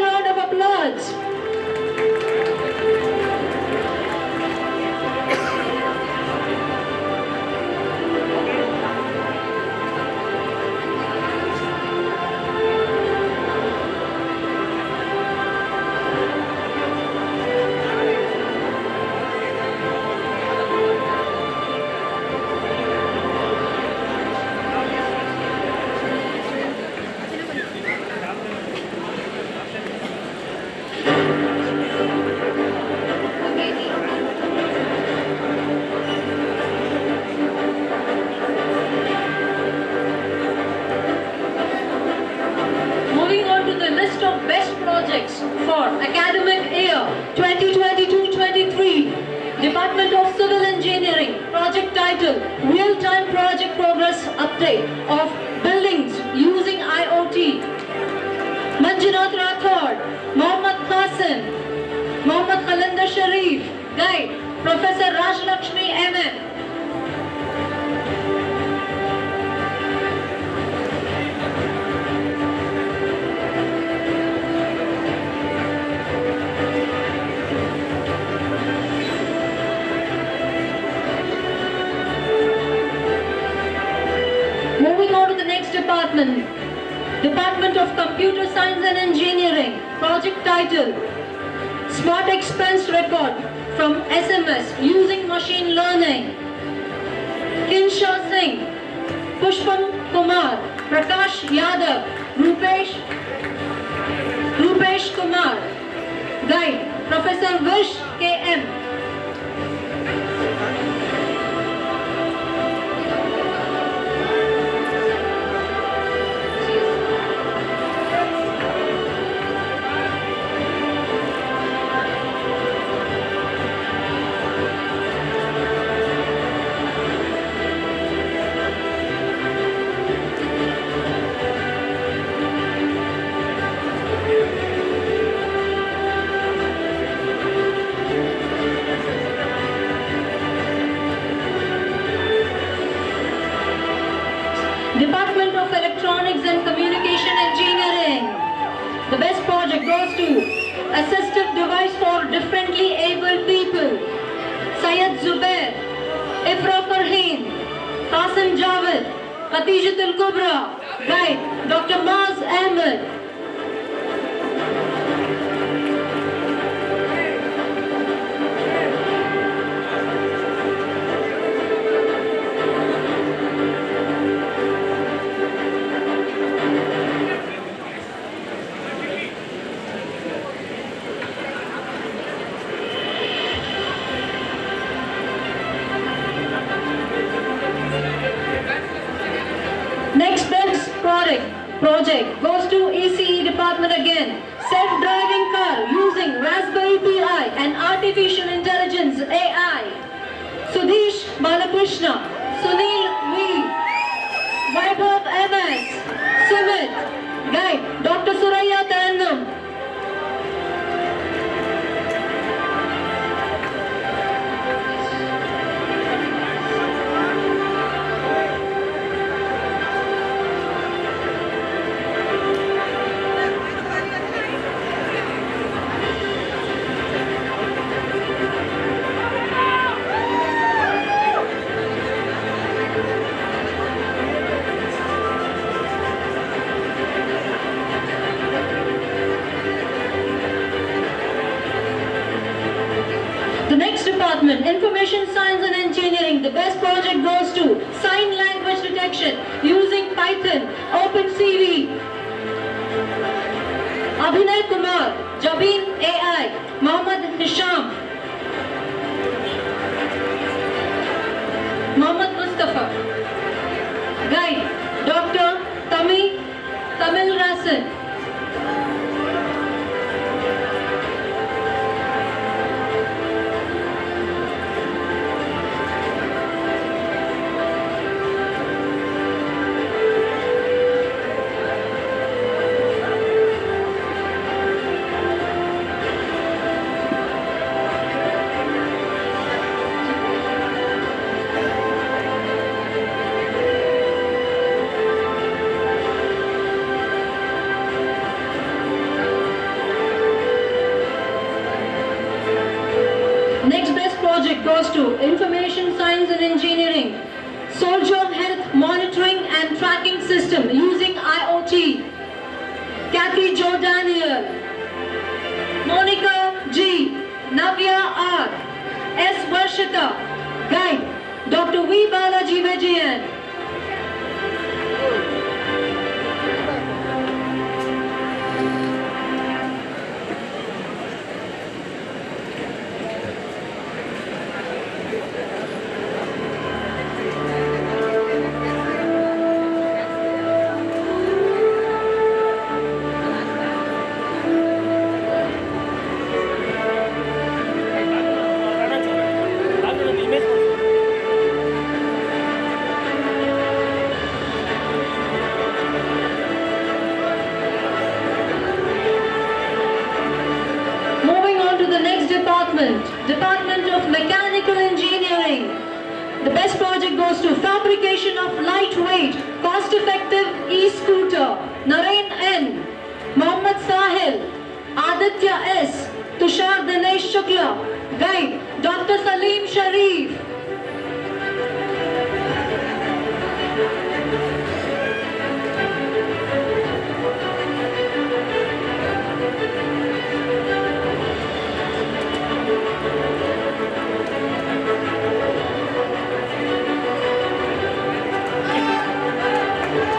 2022-23, Department of Civil Engineering, project title, Real-Time Project Progress Update of Buildings Using IoT. Manjunath Rathod, Mohammad Qasim, Mohammad Khalendar Sharif, Guide, Professor Rajlakshmi MM. Moving on to the next department, Department of Computer Science and Engineering, project title, Smart Expense Record from SMS using machine learning. Kinsha Singh, Pushpam Kumar, Prakash Yadav, Rupesh Kumar. Guide, Professor Vish KM. Department of Electronics and Communication Engineering. The best project goes to Assistive Device for Differently Abled People. Syed Zubair, Ifra Farheen, Qasim Javed, Khatijatul Kubra. Guide, Dr. Maz Ahmed. Next best project goes to ECE department again. Self-driving car using Raspberry Pi and artificial intelligence AI. Sudesh Balakrishna, Sunil V, Vaibhav MS, Sumit. Guide, Dr. Suraya Tarannam. The next department, Information Science and Engineering. The best project goes to Sign Language Detection using Python, OpenCV. Abhinay Kumar, Jabin AI, Mohammad Hisham, Mohammad Mustafa. Guide, Dr. Tamil Rasan. Next best project goes to Information Science and Engineering. Soldier Health Monitoring and Tracking System using IoT. Kathy Jo Daniel, Monica G, Navya R, S. Varshita. Guide, Dr. V. Balaji Vijayan. Department, Department of Mechanical Engineering. The best project goes to fabrication of lightweight, cost-effective e-scooter, Naren N, Mohammad Sahil, Aditya S, Tushar Dinesh Shukla, Guide, Dr. Salim Sharif.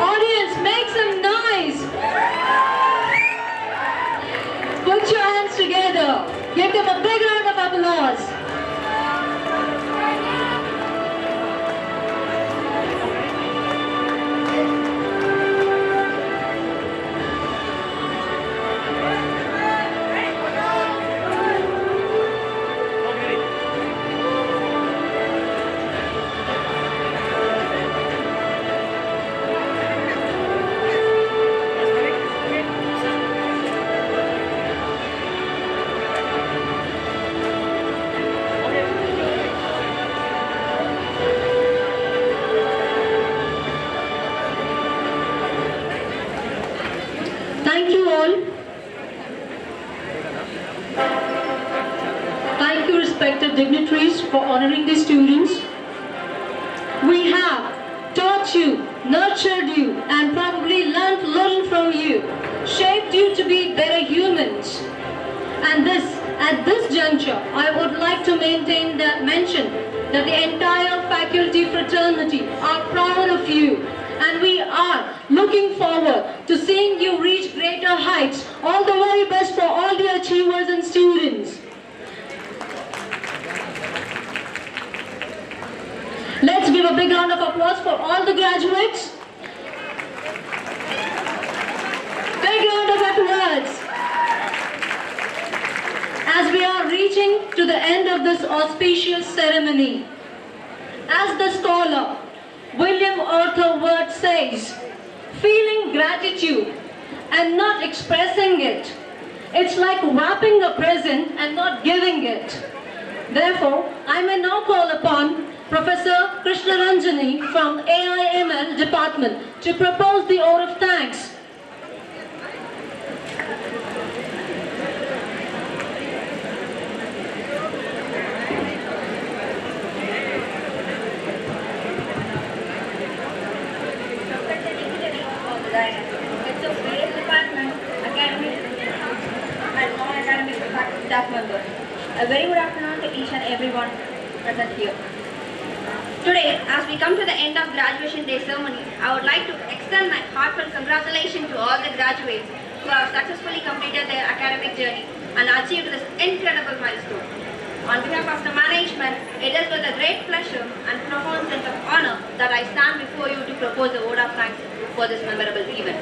Audience, make some noise. Put your hands together. Give them a big round of applause. Thank you all. Thank you, respected dignitaries, for honoring the students. We have taught you, nurtured you, and probably learnt little from you, shaped you to be better humans. And at this juncture, I would like to mention that the entire faculty fraternity are proud of you. And we are looking forward to seeing you reach greater heights. All the very best for all the achievers and students. Let's give a big round of applause for all the graduates. Big round of applause. As we are reaching to the end of this auspicious ceremony, as the scholar William Arthur Ward says, feeling gratitude and not expressing it, it's like wrapping a present and not giving it. Therefore, I may now call upon Professor Krishna Ranjani from AIML Department to propose the oath of thanks. It's of various departments, academic and non-academic staff members. A very good afternoon to each and everyone present here. Today, as we come to the end of graduation day ceremony, I would like to extend my heartfelt congratulations to all the graduates who have successfully completed their academic journey and achieved this incredible milestone. On behalf of the management, it is with a great pleasure and profound sense of honor that I stand before you to propose a vote of thanks for this memorable event.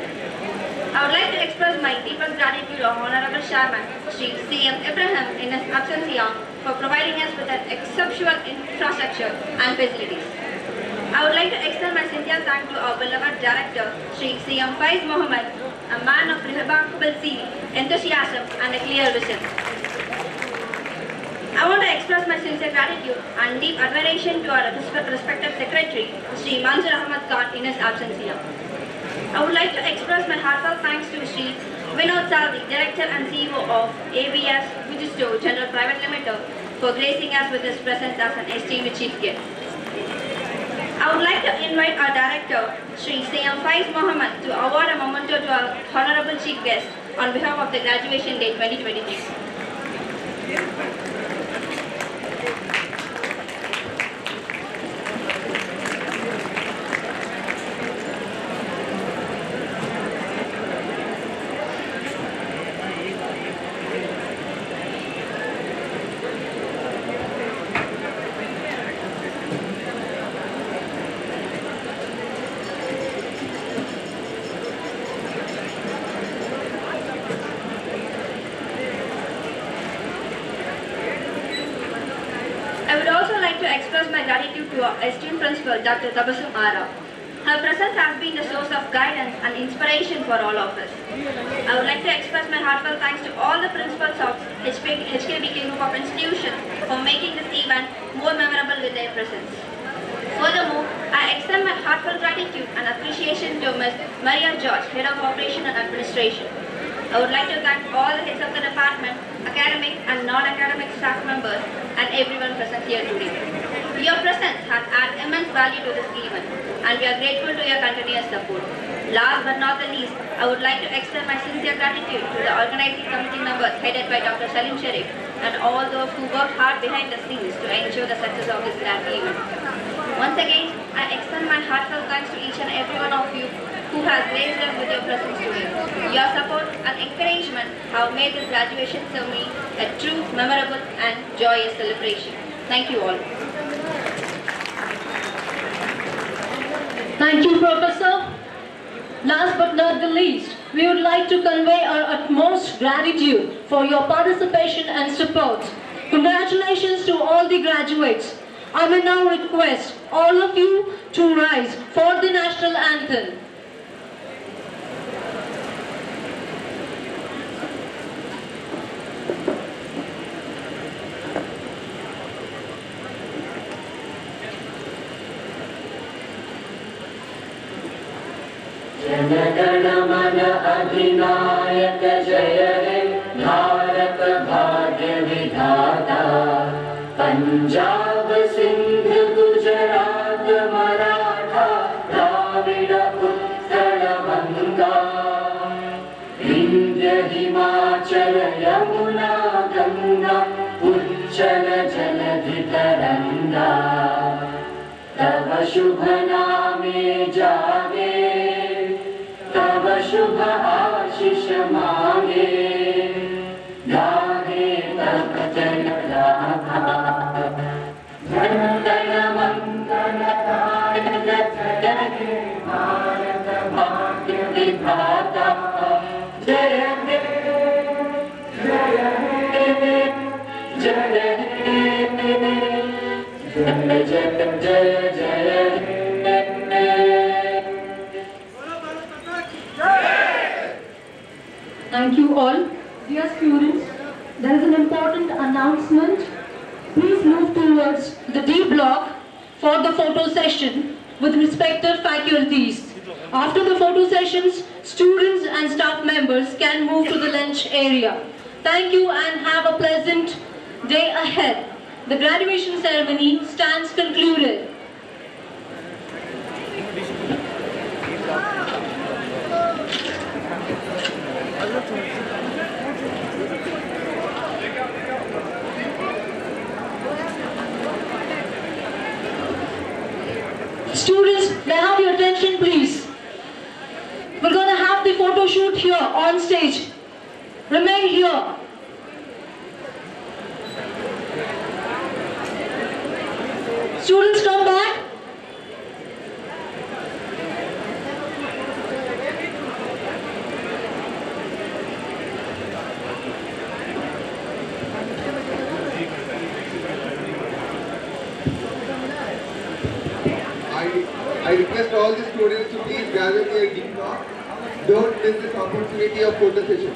I would like to express my deepest gratitude to Honorable Chairman, Sri C.M. Ibrahim in his absence here for providing us with an exceptional infrastructure and facilities. I would like to extend my sincere thanks to our beloved Director, Sri C.M. Faiz Mohammed, a man of remarkable zeal, enthusiasm and a clear vision. I want to express my sincere gratitude and deep admiration to our respected Secretary, Sri Manzur Ahmad Khan in his absence here. I would like to express my heartfelt thanks to Sri Vinod Salvi, Director and CEO of ABS Fujisto General Private Limited, for gracing us with his presence as an esteemed chief guest. I would like to invite our Director, Sri C.M. Faiz Mohammed, to award a memento to our Honorable Chief Guest on behalf of the Graduation Day 2023. I would also like to express my gratitude to our esteemed principal, Dr. Tabassum Ara. Her presence has been the source of guidance and inspiration for all of us. I would like to express my heartfelt thanks to all the principals of HKBK Group of Institutions for making this event more memorable with their presence. Furthermore, I extend my heartfelt gratitude and appreciation to Ms. Maria George, Head of Operation and Administration. I would like to thank all the heads of the department, academic and non-academic staff members, and everyone present here today. Your presence has added immense value to this event, and we are grateful to your continuous support. Last but not the least, I would like to extend my sincere gratitude to the organizing committee members headed by Dr. Salim Sharif and all those who worked hard behind the scenes to ensure the success of this grand event. Once again, I extend my heartfelt thanks to each and every one of you who has graced us with your presence today. Your support and encouragement have made this graduation ceremony a true, memorable and joyous celebration. Thank you all. Thank you, Professor. Last but not the least, we would like to convey our utmost gratitude for your participation and support. Congratulations to all the graduates. I will now request all of you to rise for the national anthem. Jana Gana Mana अधिनायक जय हे भारत भाग्य विधाता पंजाब सिंध गुजरात मराठा द्राविड उत्कल बंगा विंध्य हिमाचल यमुना गंगा उच्चल जलधि तरंगा तव शुभ नामे जागे तब शुभ आशीष मांगे गाहे तब जन गाथा धन धन मंगल दायक जय हे भारत भाग्य विधाता जय हे जय हे जय हे जय जय जय हे Thank you all. Dear students, there is an important announcement. Please move towards the D block for the photo session with respective faculties. After the photo sessions, students and staff members can move to the lunch area. Thank you and have a pleasant day ahead. The graduation ceremony stands concluded. Students, may I have your attention please? We're going to have the photo shoot here on stage. Remain here. Students, come back. I request all the students to please gather near D block. Don't miss this opportunity of photo session.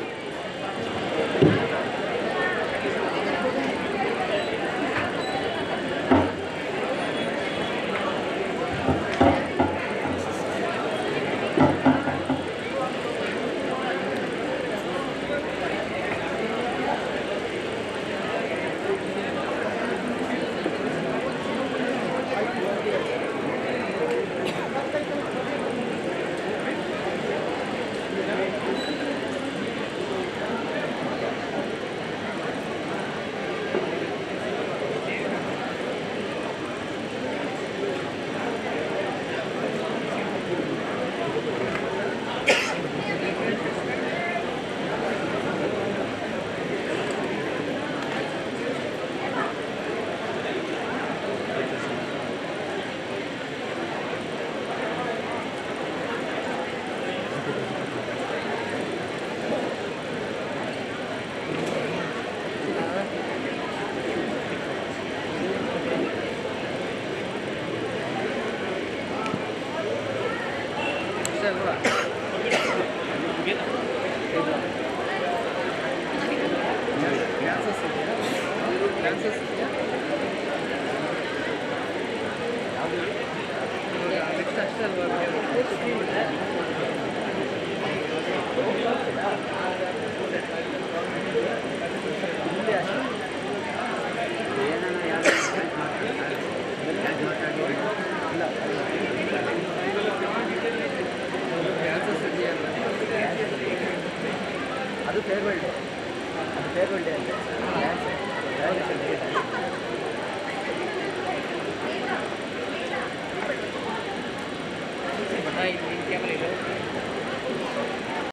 ಅದು farewell day, ಅದು farewell day ಅಂತ dance